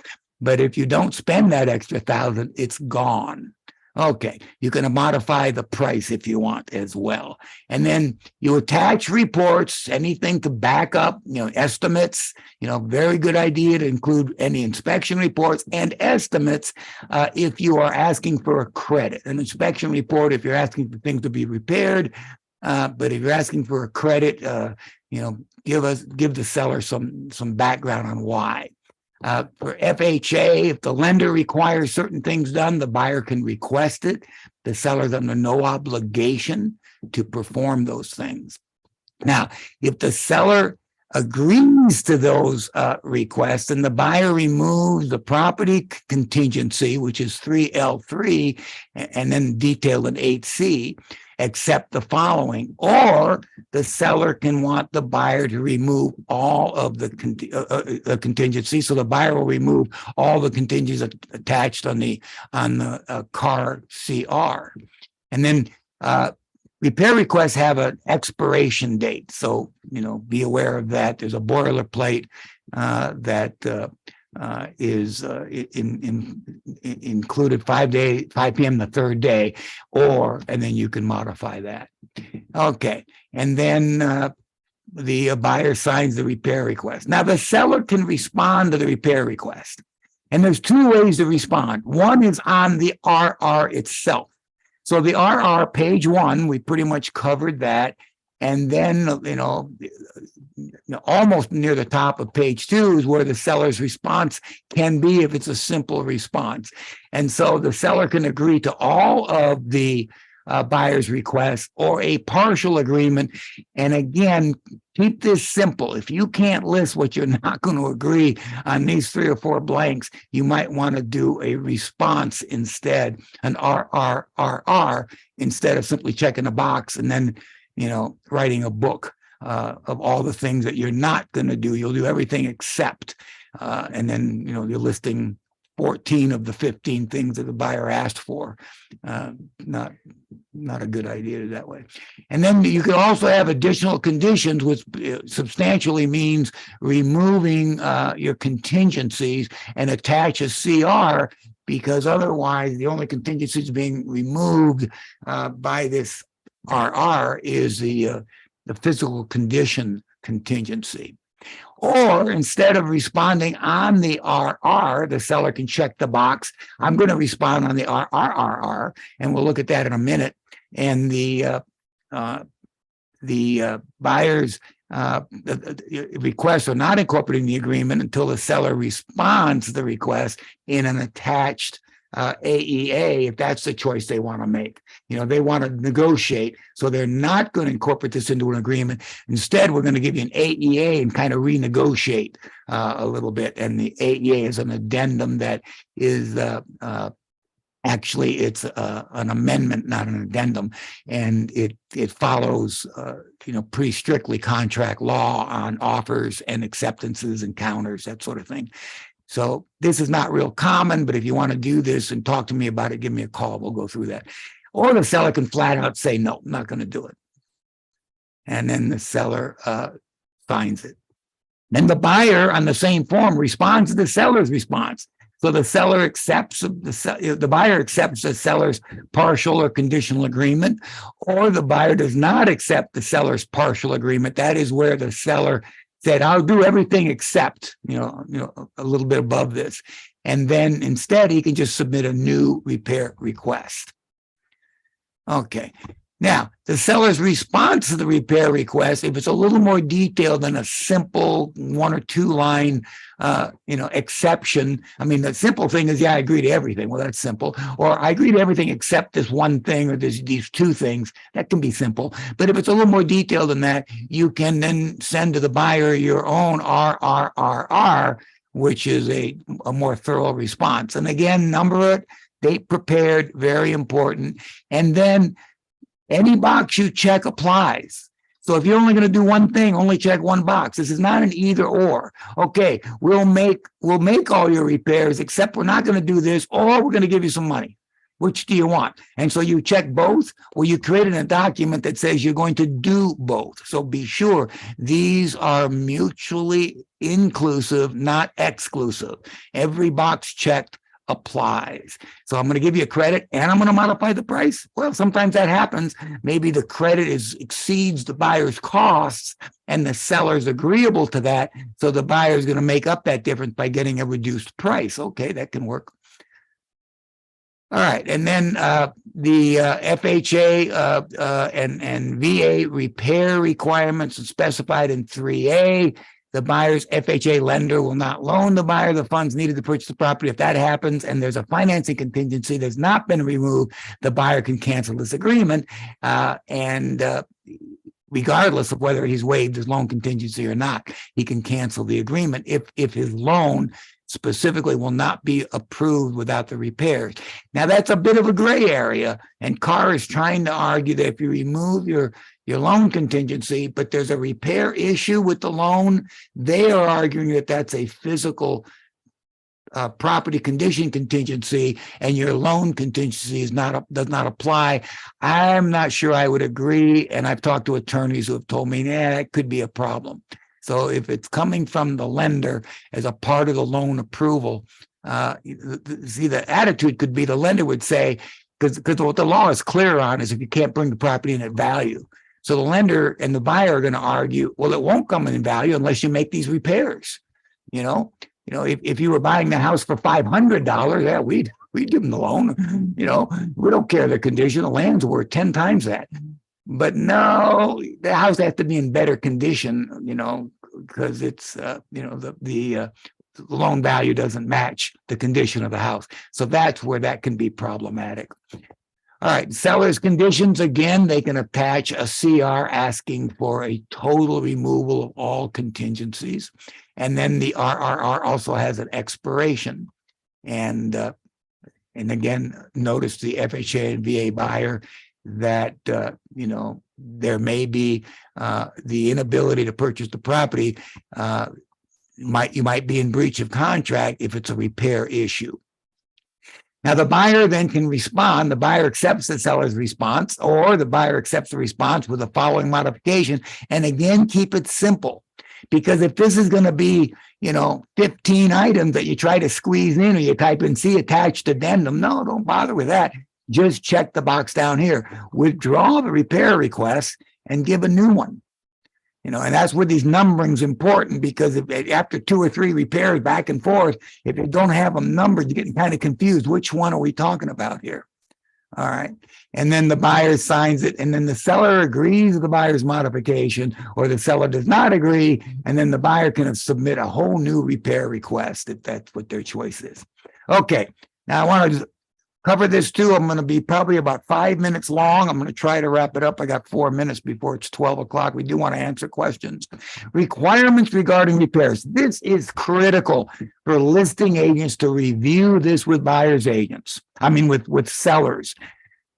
But if you don't spend that extra $1,000, it's gone. Okay, you can modify the price if you want as well. And then you attach reports, anything to back up, estimates, very good idea to include any inspection reports and estimates if you are asking for a credit. An inspection report, if you're asking for things to be repaired, but if you're asking for a credit, give the seller some background on why. For FHA, if the lender requires certain things done, the buyer can request it. The seller's under no obligation to perform those things. Now, if the seller agrees to those requests and the buyer removes the property contingency, which is 3L3, and then detailed in 8C, except the following, or the seller can want the buyer to remove all of the contingency. So the buyer will remove all the contingencies attached on the car CR. And then repair requests have an expiration date. So, be aware of that. There's a boilerplate that is included 5 p.m. the third day, and then you can modify that. Okay. And then the buyer signs the repair request. Now the seller can respond to the repair request. And there's two ways to respond. One is on the RR itself. So the RR page 1, we pretty much covered that. And then, almost near the top of page 2 is where the seller's response can be if it's a simple response. And so the seller can agree to all of the buyer's requests or a partial agreement. And again, keep this simple. If you can't list what you're not going to agree on these 3 or 4 blanks, you might want to do a response instead, an RRRR, instead of simply checking a box and then writing a book of all the things that you're not going to do. You'll do everything except, and then, you're listing 14 of the 15 things that the buyer asked for. Not a good idea that way. And then you can also have additional conditions, which substantially means removing your contingencies and attach a CR, because otherwise the only contingencies being removed by this RR is the physical condition contingency. Or instead of responding on the RR, the seller can check the box. I'm going to respond on the RRRR, and we'll look at that in a minute. And the buyer's requests are not incorporating the agreement until the seller responds to the request in an attached AEA, if that's the choice they want to make. They want to negotiate, so they're not going to incorporate this into an agreement. Instead, we're going to give you an AEA and kind of renegotiate a little bit. And the AEA is an addendum that is actually it's an amendment, not an addendum, and it follows pretty strictly contract law on offers and acceptances and counters, that sort of thing. So this is not real common, but if you want to do this and talk to me about it, give me a call. We'll go through that. Or the seller can flat out say, no, I'm not going to do it. And then the seller signs it. Then the buyer on the same form responds to the seller's response. So the seller accepts, the buyer accepts the seller's partial or conditional agreement, or the buyer does not accept the seller's partial agreement. That is where the seller said, I'll do everything except, a little bit above this. And then instead, he can just submit a new repair request. Okay. Now, the seller's response to the repair request, if it's a little more detailed than a simple 1 or 2 line, exception. I mean, the simple thing is, I agree to everything. Well, that's simple. Or I agree to everything except this one thing, or these 2 things. That can be simple. But if it's a little more detailed than that, you can then send to the buyer your own RRRR, which is a more thorough response. And again, number it, date prepared, very important. And then any box you check applies. So if you're only going to do one thing, only check one box. This is not an either or. Okay, we'll make all your repairs, except we're not going to do this, or we're going to give you some money. Which do you want? And so you check both, or you created a document that says you're going to do both. So be sure these are mutually inclusive, not exclusive. Every box checked applies. So I'm going to give you a credit and I'm going to modify the price. Well, sometimes that happens. Maybe the credit exceeds the buyer's costs and the seller's agreeable to that. So the buyer is going to make up that difference by getting a reduced price. Okay, that can work. All right. And then the FHA and VA repair requirements are specified in 3A. The buyer's FHA lender will not loan the buyer the funds needed to purchase the property. If that happens and there's a financing contingency that's not been removed, the buyer can cancel this agreement. Regardless of whether he's waived his loan contingency or not, he can cancel the agreement if his loan specifically will not be approved without the repairs. Now, that's a bit of a gray area, and Carr is trying to argue that if you remove your loan contingency, but there's a repair issue with the loan, they are arguing that that's a physical property condition contingency, and your loan contingency does not apply. I'm not sure I would agree, and I've talked to attorneys who have told me, that could be a problem. So if it's coming from the lender as a part of the loan approval, see, the attitude could be the lender would say, because what the law is clear on is if you can't bring the property in at value. So the lender and the buyer are going to argue, well, it won't come in value unless you make these repairs. If you were buying the house for $500, yeah, we'd give them the loan. We don't care the condition. The land's worth 10 times that. But no, the house has to be in better condition, because it's, the loan value doesn't match the condition of the house. So that's where that can be problematic. All right, seller's conditions, again, they can attach a CR asking for a total removal of all contingencies. And then the RRR also has an expiration. And again, notice the FHA and VA buyer that, there may be the inability to purchase the property. You might be in breach of contract if it's a repair issue. Now, the buyer then can respond. The buyer accepts the seller's response, or the buyer accepts the response with the following modification. And again, keep it simple, because if this is going to be, 15 items that you try to squeeze in, or you type in see attached addendum, no, don't bother with that. Just check the box down here, withdraw the repair request and give a new one. And that's where these numbering's important, because if after 2 or 3 repairs back and forth, if you don't have them numbered, you're getting kind of confused. Which one are we talking about here? All right. And then the buyer signs it, and then the seller agrees with the buyer's modification, or the seller does not agree. And then the buyer can submit a whole new repair request if that's what their choice is. Okay. Now I want to cover this too. I'm going to be probably about 5 minutes long. I'm going to try to wrap it up. I got 4 minutes before it's 12 o'clock. We do want to answer questions. Requirements regarding repairs. This is critical for listing agents to review this with buyer's agents. With sellers.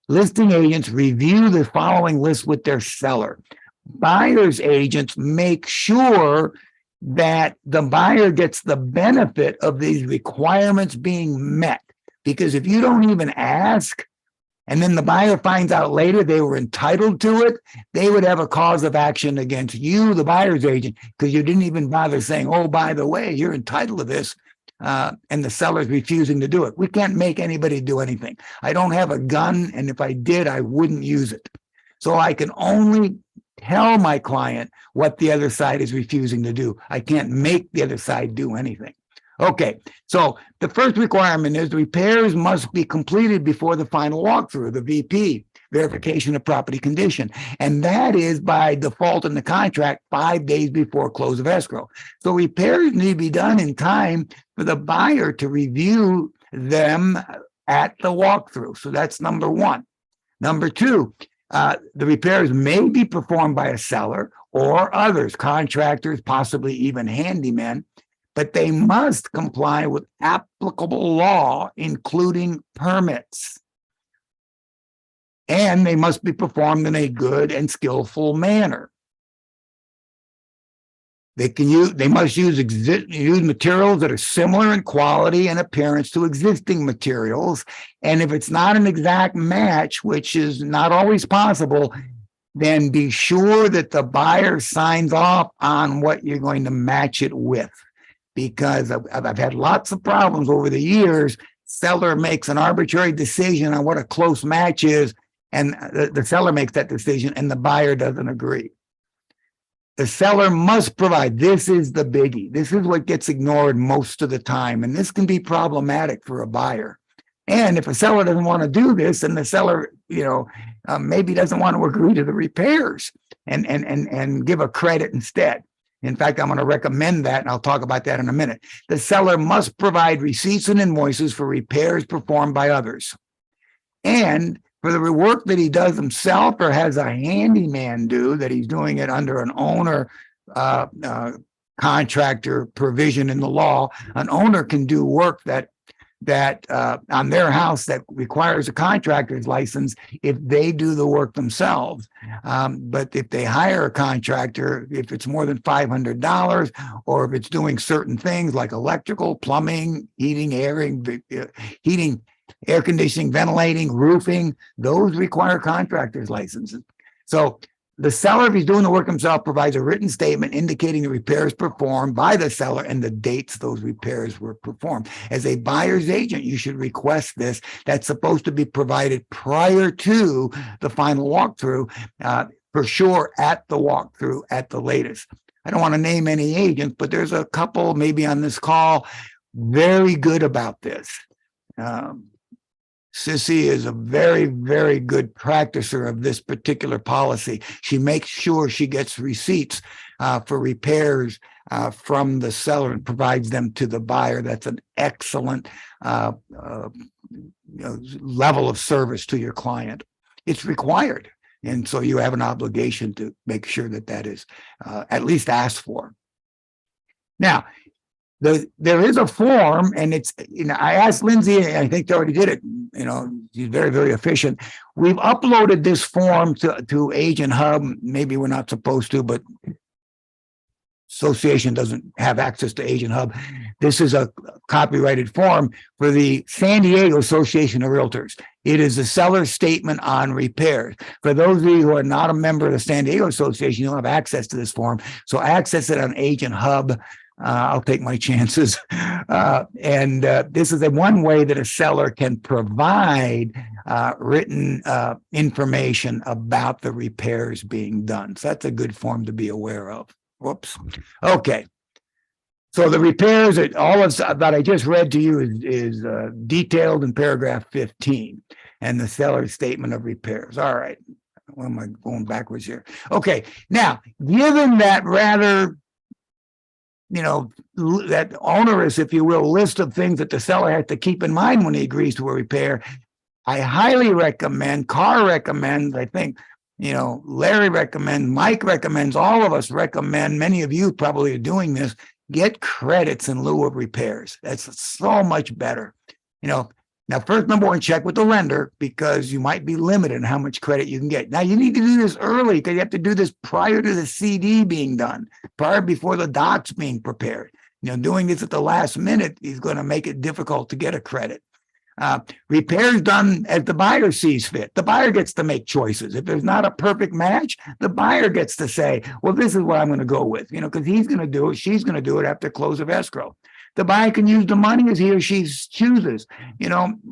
Listing agents review the following list with their seller. Buyer's agents make sure that the buyer gets the benefit of these requirements being met. Because if you don't even ask, and then the buyer finds out later they were entitled to it, they would have a cause of action against you, the buyer's agent, because you didn't even bother saying, oh, by the way, you're entitled to this, and the seller's refusing to do it. We can't make anybody do anything. I don't have a gun, and if I did, I wouldn't use it. So I can only tell my client what the other side is refusing to do. I can't make the other side do anything. Okay, so the first requirement is the repairs must be completed before the final walkthrough, the VP, verification of property condition. And that is by default in the contract 5 days before close of escrow. So repairs need to be done in time for the buyer to review them at the walkthrough. So that's number one. Number two, the repairs may be performed by a seller or others, contractors, possibly even handymen, but they must comply with applicable law, including permits. And they must be performed in a good and skillful manner. They must use materials that are similar in quality and appearance to existing materials. And if it's not an exact match, which is not always possible, then be sure that the buyer signs off on what you're going to match it with. Because I've had lots of problems over the years. Seller makes an arbitrary decision on what a close match is, and the seller makes that decision, and the buyer doesn't agree. The seller must provide, this is the biggie. This is what gets ignored most of the time, and this can be problematic for a buyer. And if a seller doesn't want to do this, and the seller, maybe doesn't want to agree to the repairs and give a credit instead. In fact, I'm going to recommend that, and I'll talk about that in a minute. The seller must provide receipts and invoices for repairs performed by others. And for the work that he does himself or has a handyman do, that he's doing it under an owner contractor provision in the law. An owner can do work that on their house that requires a contractor's license if they do the work themselves. But if they hire a contractor, if it's more than $500, or if it's doing certain things like electrical, plumbing, heating, air conditioning, ventilating, roofing, those require contractor's licenses. So the seller, if he's doing the work himself, provides a written statement indicating the repairs performed by the seller and the dates those repairs were performed. As a buyer's agent, you should request this. That's supposed to be provided prior to the final walkthrough, for sure at the walkthrough at the latest. I don't want to name any agents, but there's a couple maybe on this call very good about this. Sissy is a very, very good practicer of this particular policy. She makes sure she gets receipts for repairs from the seller and provides them to the buyer. That's an excellent level of service to your client. It's required. And so you have an obligation to make sure that that is at least asked for. Now, there is a form, and it's, I asked Lindsay, I think they already did it, she's very, very efficient. We've uploaded this form to Agent Hub. Maybe we're not supposed to, but association doesn't have access to Agent Hub. This is a copyrighted form for the San Diego Association of Realtors. It is a seller's statement on repairs. For those of you who are not a member of the San Diego Association, you don't have access to this form. So access it on Agent Hub. I'll take my chances. This is one way that a seller can provide written information about the repairs being done. So that's a good form to be aware of. Whoops. Okay. So the repairs, all of that I just read to you is detailed in paragraph 15 and the seller's statement of repairs. All right. Why am I going backwards here? Okay. Now, given that rather that onerous, if you will, list of things that the seller has to keep in mind when he agrees to a repair, I highly recommend, Carr recommends, I think, Larry recommends, Mike recommends, all of us recommend, many of you probably are doing this, get credits in lieu of repairs. That's so much better. Now, first, number one, check with the lender because you might be limited in how much credit you can get. Now, you need to do this early because you have to do this prior to the CD being done, before the doc's being prepared. Doing this at the last minute is going to make it difficult to get a credit. Repairs done as the buyer sees fit. The buyer gets to make choices. If there's not a perfect match, the buyer gets to say, well, this is what I'm going to go with, because he's going to do it, she's going to do it after close of escrow. The buyer can use the money as he or she chooses.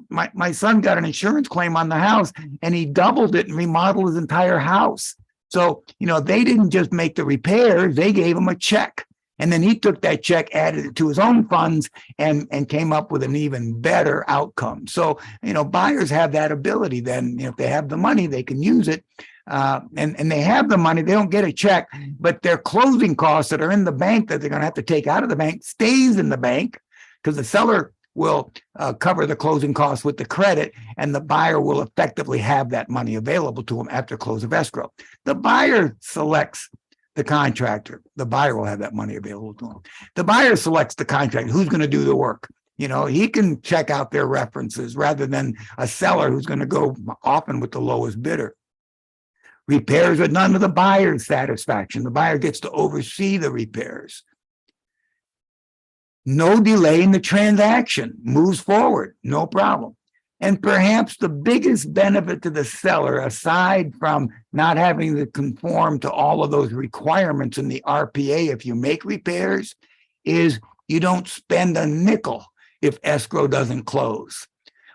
My son got an insurance claim on the house and he doubled it and remodeled his entire house. So, they didn't just make the repairs, they gave him a check. And then he took that check, added it to his own funds and came up with an even better outcome. So, buyers have that ability then, if they have the money, they can use it. And they have the money, they don't get a check, but their closing costs that are in the bank that they're going to have to take out of the bank stays in the bank because the seller will cover the closing costs with the credit and the buyer will effectively have that money available to them after close of escrow. The buyer selects the contractor. The buyer will have that money available to them. The buyer selects the contractor who's going to do the work. He can check out their references rather than a seller who's going to go often with the lowest bidder. Repairs are done to the buyer's satisfaction. The buyer gets to oversee the repairs. No delay in the transaction, moves forward, no problem. And perhaps the biggest benefit to the seller, aside from not having to conform to all of those requirements in the RPA if you make repairs, is you don't spend a nickel if escrow doesn't close.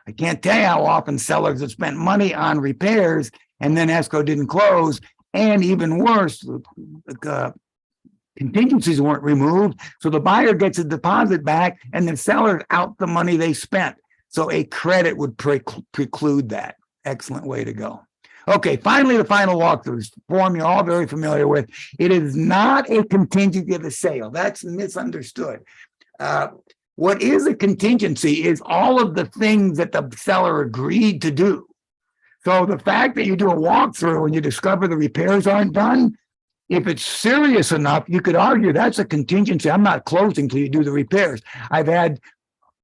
I can't tell you how often sellers have spent money on repairs and then escrow didn't close, and even worse, contingencies weren't removed, so the buyer gets a deposit back and the seller's out the money they spent. So a credit would preclude that. Excellent way to go. Okay, finally, the final walkthrough form you're all very familiar with. It is not a contingency of the sale. That's misunderstood. What is a contingency is all of the things that the seller agreed to do. So the fact that you do a walkthrough and you discover the repairs aren't done, If it's serious enough, you could argue that's a contingency. I'm not closing till you do the repairs. I've had,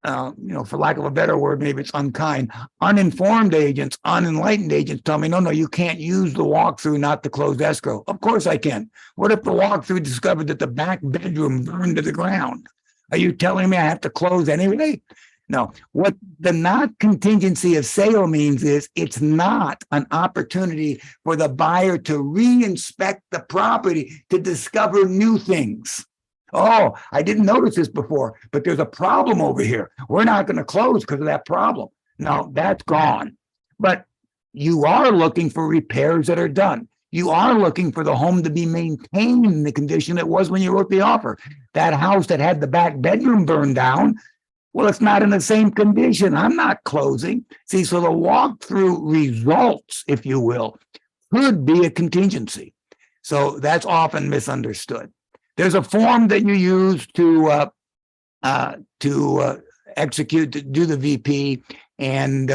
for lack of a better word, maybe it's unkind, uninformed agents, unenlightened agents tell me, no, you can't use the walkthrough not to close escrow. Of course I can. What if the walkthrough discovered that the back bedroom burned to the ground? Are you telling me I have to close anyway? No, what the not contingency of sale means is it's not an opportunity for the buyer to re-inspect the property to discover new things. Oh, I didn't notice this before, but there's a problem over here. We're not going to close because of that problem. No, that's gone. But you are looking for repairs that are done. You are looking for the home to be maintained in the condition it was when you wrote the offer. That house that had the back bedroom burned down, well, it's not in the same condition. I'm not closing. See, so the walkthrough results, if you will, could be a contingency. So that's often misunderstood. There's a form that you use to execute, to do the VP, and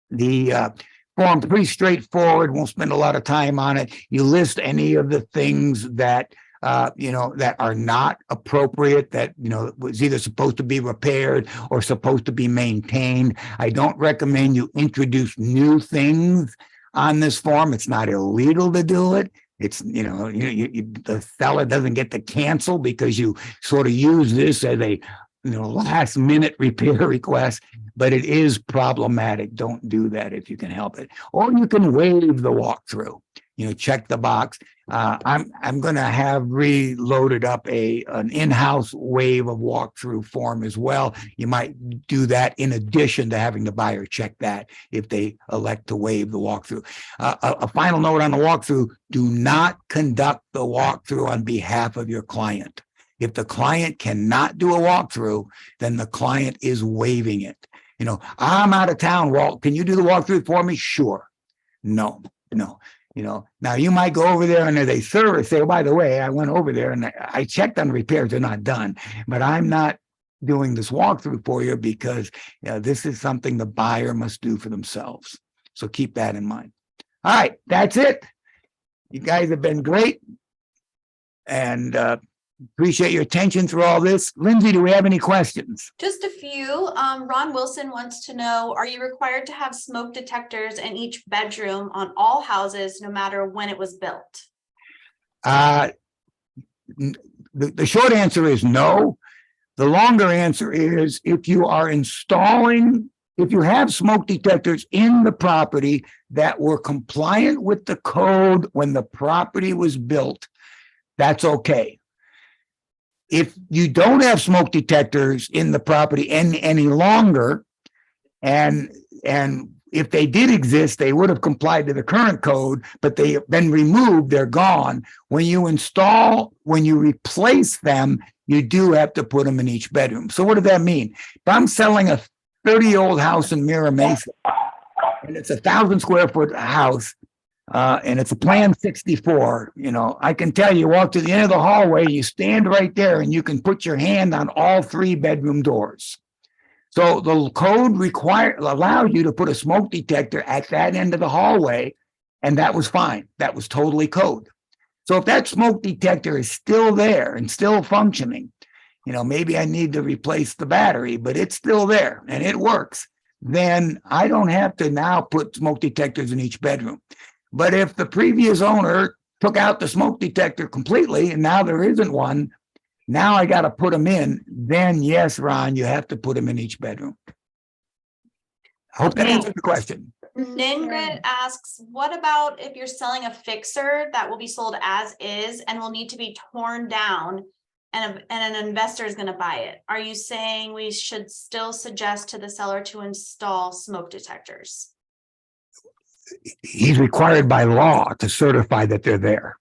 the form's pretty straightforward. Won't spend a lot of time on it. You list any of the things that that are not appropriate, that, was either supposed to be repaired or supposed to be maintained. I don't recommend you introduce new things on this form. It's not illegal to do it. It's, the seller doesn't get to cancel because you sort of use this as a, last minute repair request, but it is problematic. Don't do that if you can help it. Or you can waive the walkthrough. Check the box. I'm going to have reloaded up an in-house waive of walkthrough form as well. You might do that in addition to having the buyer check that if they elect to waive the walkthrough. A final note on the walkthrough: do not conduct the walkthrough on behalf of your client. If the client cannot do a walkthrough, then the client is waiving it. I'm out of town, Walt. Can you do the walkthrough for me? Sure. No. Now you might go over there and they service, say, oh, by the way, I went over there and I checked on repairs. They're not done, but I'm not doing this walkthrough for you because this is something the buyer must do for themselves. So keep that in mind. All right, that's it. You guys have been great, and appreciate your attention through all this. Lindsay, do we have any questions? Just a few. Ron Wilson wants to know, are you required to have smoke detectors in each bedroom on all houses, no matter when it was built? The short answer is no. The longer answer is if you have smoke detectors in the property that were compliant with the code when the property was built, that's okay. If you don't have smoke detectors in the property any longer, and if they did exist, they would have complied to the current code, but they have been removed, they're gone. When you replace them, you do have to put them in each bedroom. So what does that mean? If I'm selling a 30-year-old house in Mira Mesa, and it's 1,000 square foot house, and it's a Plan 64, I can tell you, walk to the end of the hallway, you stand right there and you can put your hand on all 3 bedroom doors. So the code allows you to put a smoke detector at that end of the hallway, and that was fine. That was totally code. So if that smoke detector is still there and still functioning, maybe I need to replace the battery, but it's still there and it works, then I don't have to now put smoke detectors in each bedroom. But if the previous owner took out the smoke detector completely and now there isn't one, now I got to put them in, then yes, Ron, you have to put them in each bedroom. I hope that answers the question. Ningrid asks, what about if you're selling a fixer that will be sold as is and will need to be torn down and an investor is going to buy it? Are you saying we should still suggest to the seller to install smoke detectors? He's required by law to certify that they're there.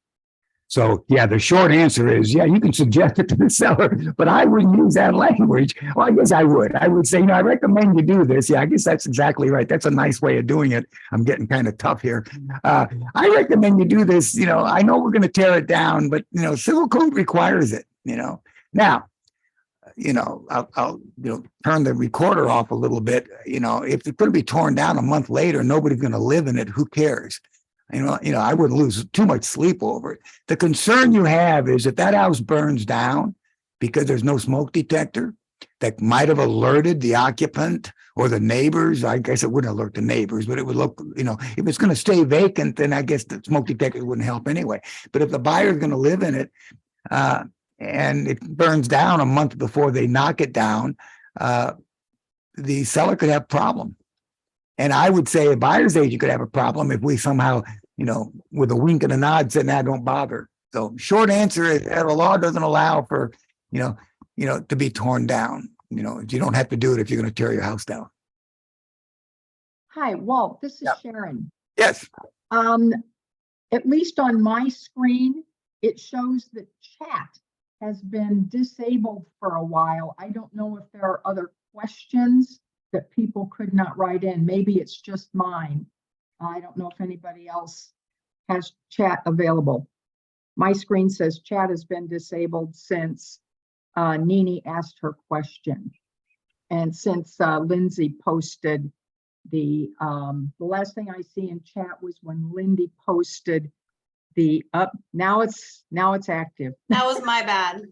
So yeah, the short answer is, yeah, you can suggest it to the seller, but I wouldn't use that language. Well, I guess I would. I would say, I recommend you do this. Yeah, I guess that's exactly right. That's a nice way of doing it. I'm getting kind of tough here. I recommend you do this. I know we're going to tear it down, but civil code requires it. Now, I'll turn the recorder off a little bit. If it's going to be torn down a month later, nobody's going to live in it. Who cares? I wouldn't lose too much sleep over it. The concern you have is if that house burns down because there's no smoke detector that might have alerted the occupant or the neighbors. I guess it wouldn't alert the neighbors, but it would look, if it's going to stay vacant, then I guess the smoke detector wouldn't help anyway. But if the buyer is going to live in it, and it burns down a month before they knock it down, the seller could have a problem. And I would say a buyer's agent could have a problem if we somehow, with a wink and a nod said, "Nah, don't bother." So short answer is that the law doesn't allow for, to be torn down. You don't have to do it if you're going to tear your house down. Hi, Walt, this is Yep. Sharon. Yes. At least on my screen, it shows that chat has been disabled for a while. I don't know if there are other questions that people could not write in. Maybe it's just mine. I don't know if anybody else has chat available. My screen says chat has been disabled since Nini asked her question. And since Lindsay posted the last thing I see in chat was when Lindy posted the now it's active. That was my bad.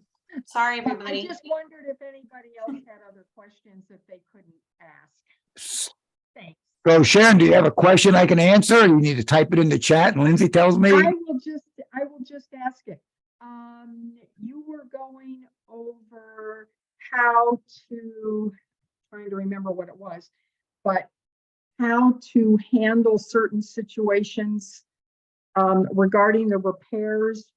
Sorry, I everybody. just wondered if anybody else had other questions that they couldn't ask. Thanks. So Sharon, do you have a question I can answer? Or you need to type it in the chat and Lindsay tells me? I will just ask it. You were going over how to, trying to remember what it was, but how to handle certain situations regarding the repairs,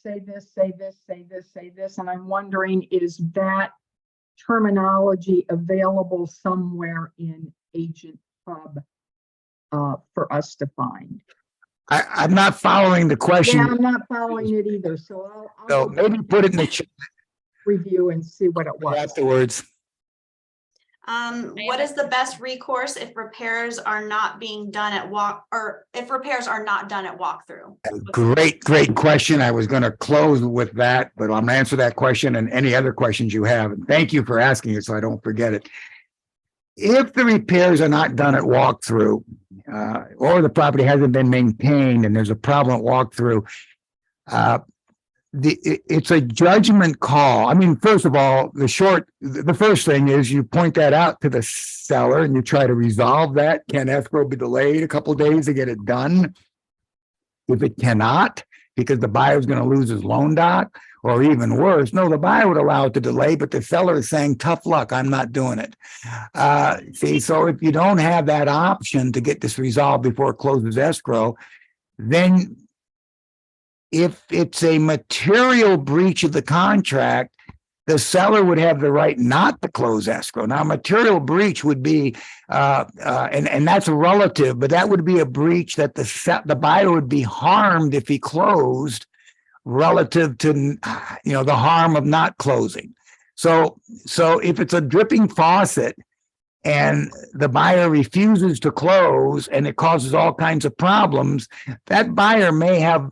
say this, say this, say this, say this. And I'm wondering, is that terminology available somewhere in Agent Hub for us to find? I'm not following the question. Yeah, I'm not following it either. So So I'll maybe put it in the chat review and see what it was. afterwards. What is the best recourse if repairs are not being done at if repairs are not done at walkthrough? Great question. I was going to close with that, but I'm going to answer that question and any other questions you have. And thank you for asking it so I don't forget it. If the repairs are not done at walkthrough, or the property hasn't been maintained and there's a problem at walkthrough, it's a judgment call. I mean, first of all, the first thing is you point that out to the seller and you try to resolve that. Can escrow be delayed a couple of days to get it done? If it cannot, because the buyer is going to lose his loan doc, or even worse, no, the buyer would allow it to delay, but the seller is saying, tough luck, I'm not doing it. So if you don't have that option to get this resolved before it closes escrow, then if it's a material breach of the contract, the seller would have the right not to close escrow. Now, material breach would be, and that's relative, but that would be a breach that the buyer would be harmed if he closed, relative to the harm of not closing. So if it's a dripping faucet and the buyer refuses to close and it causes all kinds of problems, that buyer may have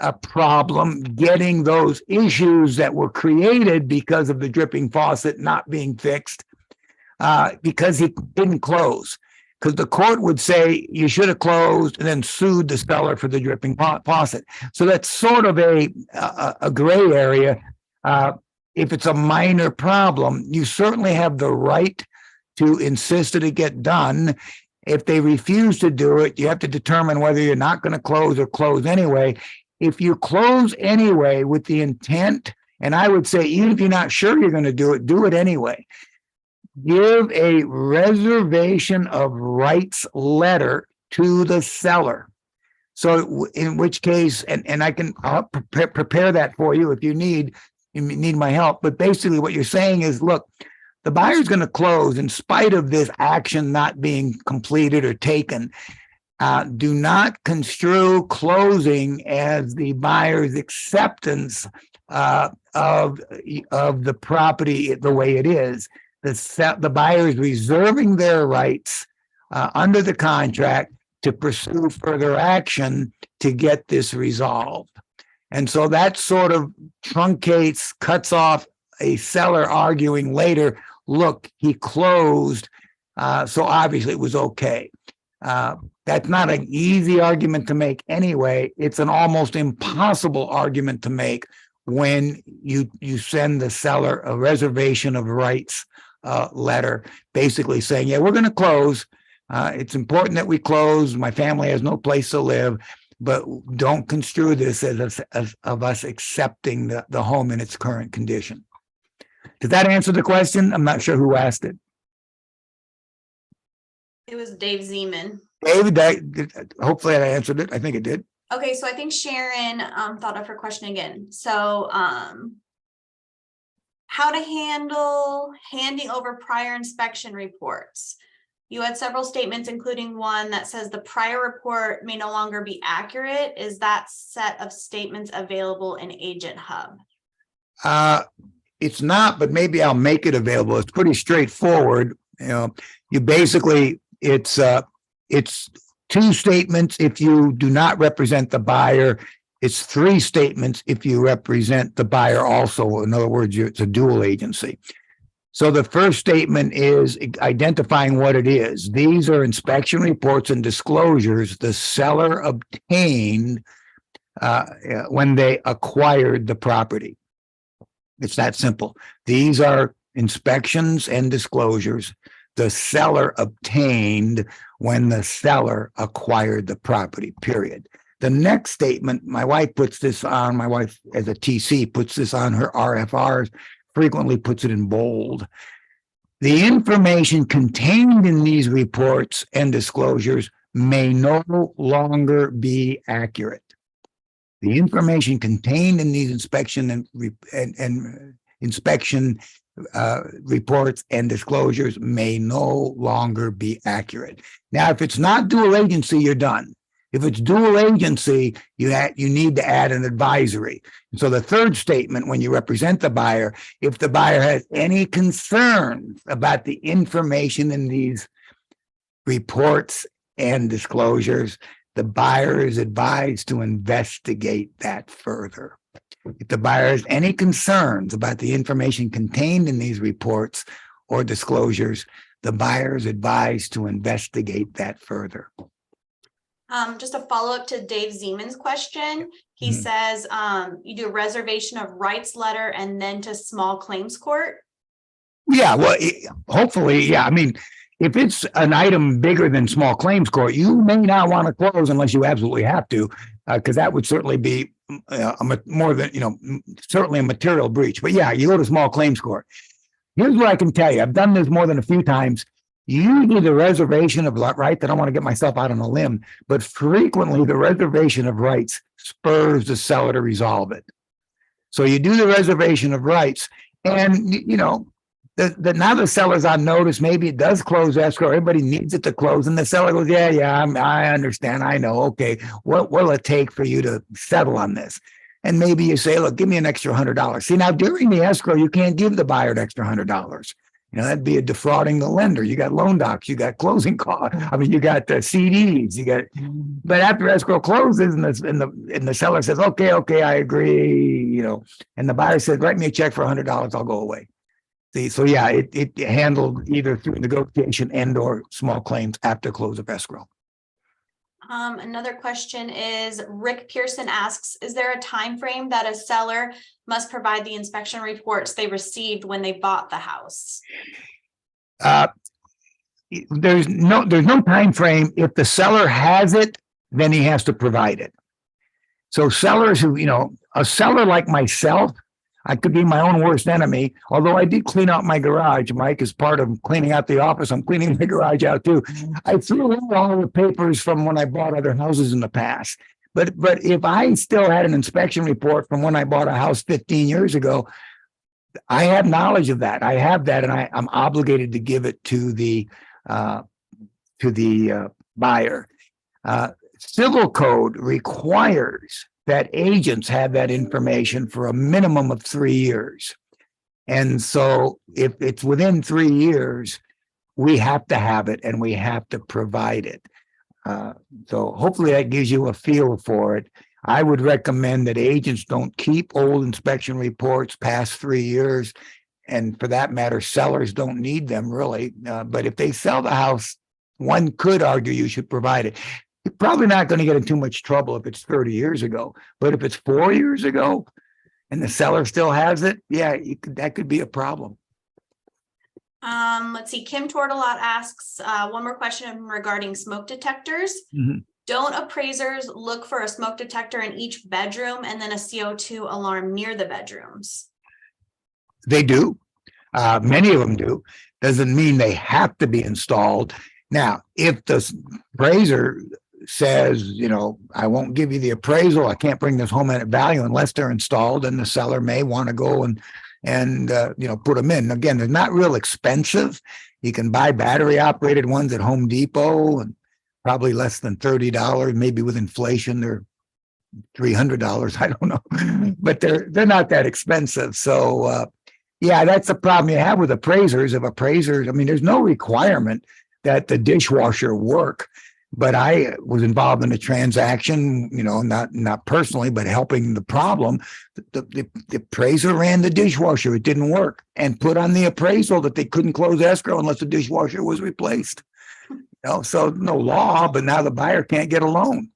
a problem getting those issues that were created because of the dripping faucet not being fixed, because he didn't close. Because the court would say you should have closed and then sued the seller for the dripping faucet. So that's sort of a gray area. If it's a minor problem, you certainly have the right to insist that it get done. If they refuse to do it, you have to determine whether you're not going to close or close anyway. If you close anyway with the intent, and I would say even if you're not sure you're going to do it anyway. Give a reservation of rights letter to the seller. So in which case, and I'll prepare that for you if you need my help. But basically what you're saying is, look, the buyer's going to close in spite of this action not being completed or taken. Do not construe closing as the buyer's acceptance of the property the way it is. The buyer is reserving their rights under the contract to pursue further action to get this resolved. And so that sort of cuts off a seller arguing later, look, he closed, so obviously it was okay. That's not an easy argument to make anyway. It's an almost impossible argument to make when you send the seller a reservation of rights letter, basically saying, yeah, we're going to close. It's important that we close. My family has no place to live, but don't construe this as of us accepting the home in its current condition. Does that answer the question? I'm not sure who asked it. It was Dave Zeman. David, hopefully I answered it. I think it did. Okay, so I think Sharon thought of her question again. So how to handle handing over prior inspection reports. You had several statements, including one that says the prior report may no longer be accurate. Is that set of statements available in Agent Hub? It's not, but maybe I'll make it available. It's pretty straightforward. You know, you basically, it's 2 statements if you do not represent the buyer. It's 3 statements if you represent the buyer also. In other words, it's a dual agency. So the first statement is identifying what it is. These are inspection reports and disclosures the seller obtained when they acquired the property. It's that simple. These are inspections and disclosures the seller obtained when the seller acquired the property, period. The next statement, my wife as a TC puts this on her RFRs, frequently puts it in bold. The information contained in these reports and disclosures may no longer be accurate. The information contained in these inspection reports and disclosures may no longer be accurate. Now, if it's not dual agency, you're done. If it's dual agency, you need to add an advisory. And so the third statement, when you represent the buyer, if the buyer has any concerns about the information in these reports and disclosures, the buyer is advised to investigate that further. If the buyer has any concerns about the information contained in these reports or disclosures, the buyer is advised to investigate that further. Just a follow-up to Dave Zeman's question. He says you do a reservation of rights letter and then to small claims court. Yeah, well, hopefully, yeah. I mean, if it's an item bigger than small claims court, you may not want to close unless you absolutely have to, because that would certainly be more than, certainly a material breach. But yeah, you go to small claims court. Here's what I can tell you. I've done this more than a few times. Usually the reservation of rights, I don't want to get myself out on a limb, but frequently the reservation of rights spurs the seller to resolve it. So you do the reservation of rights, and now the seller's on notice. Maybe it does close escrow. Everybody needs it to close, and the seller goes, "Yeah, I understand. I know. Okay, what will it take for you to settle on this?" And maybe you say, "Look, give me an extra $100." See, now during the escrow, you can't give the buyer an extra $100. That'd be a defrauding the lender. You got loan docs, you got closing costs. I mean, you got CDs, but after escrow closes and the seller says, okay, I agree, and the buyer says, write me a check for $100, I'll go away. See, so yeah, it handled either through negotiation and or small claims after close of escrow. Another question is Rick Pearson asks, is there a time frame that a seller must provide the inspection reports they received when they bought the house? There's no time frame. If the seller has it, then he has to provide it. So sellers who, a seller like myself, I could be my own worst enemy, although I did clean out my garage. Mike, as part of cleaning out the office, I'm cleaning my garage out too. I threw out all the papers from when I bought other houses in the past. But if I still had an inspection report from when I bought a house 15 years ago, I have knowledge of that. I have that, and I'm obligated to give it to the buyer. Civil code requires that agents have that information for a minimum of 3 years. And so if it's within 3 years, we have to have it and we have to provide it. So hopefully that gives you a feel for it. I would recommend that agents don't keep old inspection reports past 3 years. And for that matter, sellers don't need them really. But if they sell the house one could argue you should provide it. You're probably not going to get in too much trouble if it's 30 years ago, but if it's 4 years ago and the seller still has it, yeah, that could be a problem. Let's see, Kim Tortolot asks, one more question regarding smoke detectors. Mhm. Don't appraisers look for a smoke detector in each bedroom and then a CO2 alarm near the bedrooms? They do. Many of them do. Doesn't mean they have to be installed. Now, if the appraiser says, I won't give you the appraisal, I can't bring this home at value unless they're installed, and the seller may want to go and put them in. Again, they're not real expensive. You can buy battery operated ones at Home Depot and probably less than $30. Maybe with inflation, they're $300. I don't know, but they're not that expensive. So, yeah, that's the problem you have with appraisers. If appraisers, there's no requirement that the dishwasher work. But I was involved in a transaction, not personally, but helping the problem. The appraiser ran the dishwasher. It didn't work, and put on the appraisal that they couldn't close escrow unless the dishwasher was replaced. So no law, but now the buyer can't get a loan.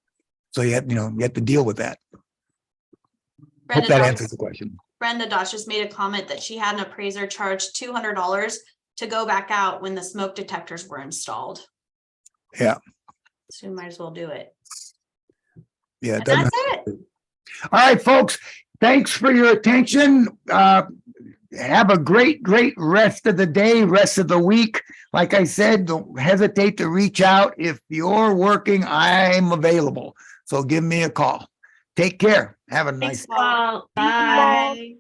So you have to deal with that. Hope that answers the question. Brenda Dosh just made a comment that she had an appraiser charge $200 to go back out when the smoke detectors were installed. Yeah. So we might as well do it. Yeah. And that's it. All right, folks. Thanks for your attention. Have a great rest of the day, rest of the week. Like I said, don't hesitate to reach out. If you're working, I'm available. So give me a call. Take care. Have a nice Thanks, Paul. Bye.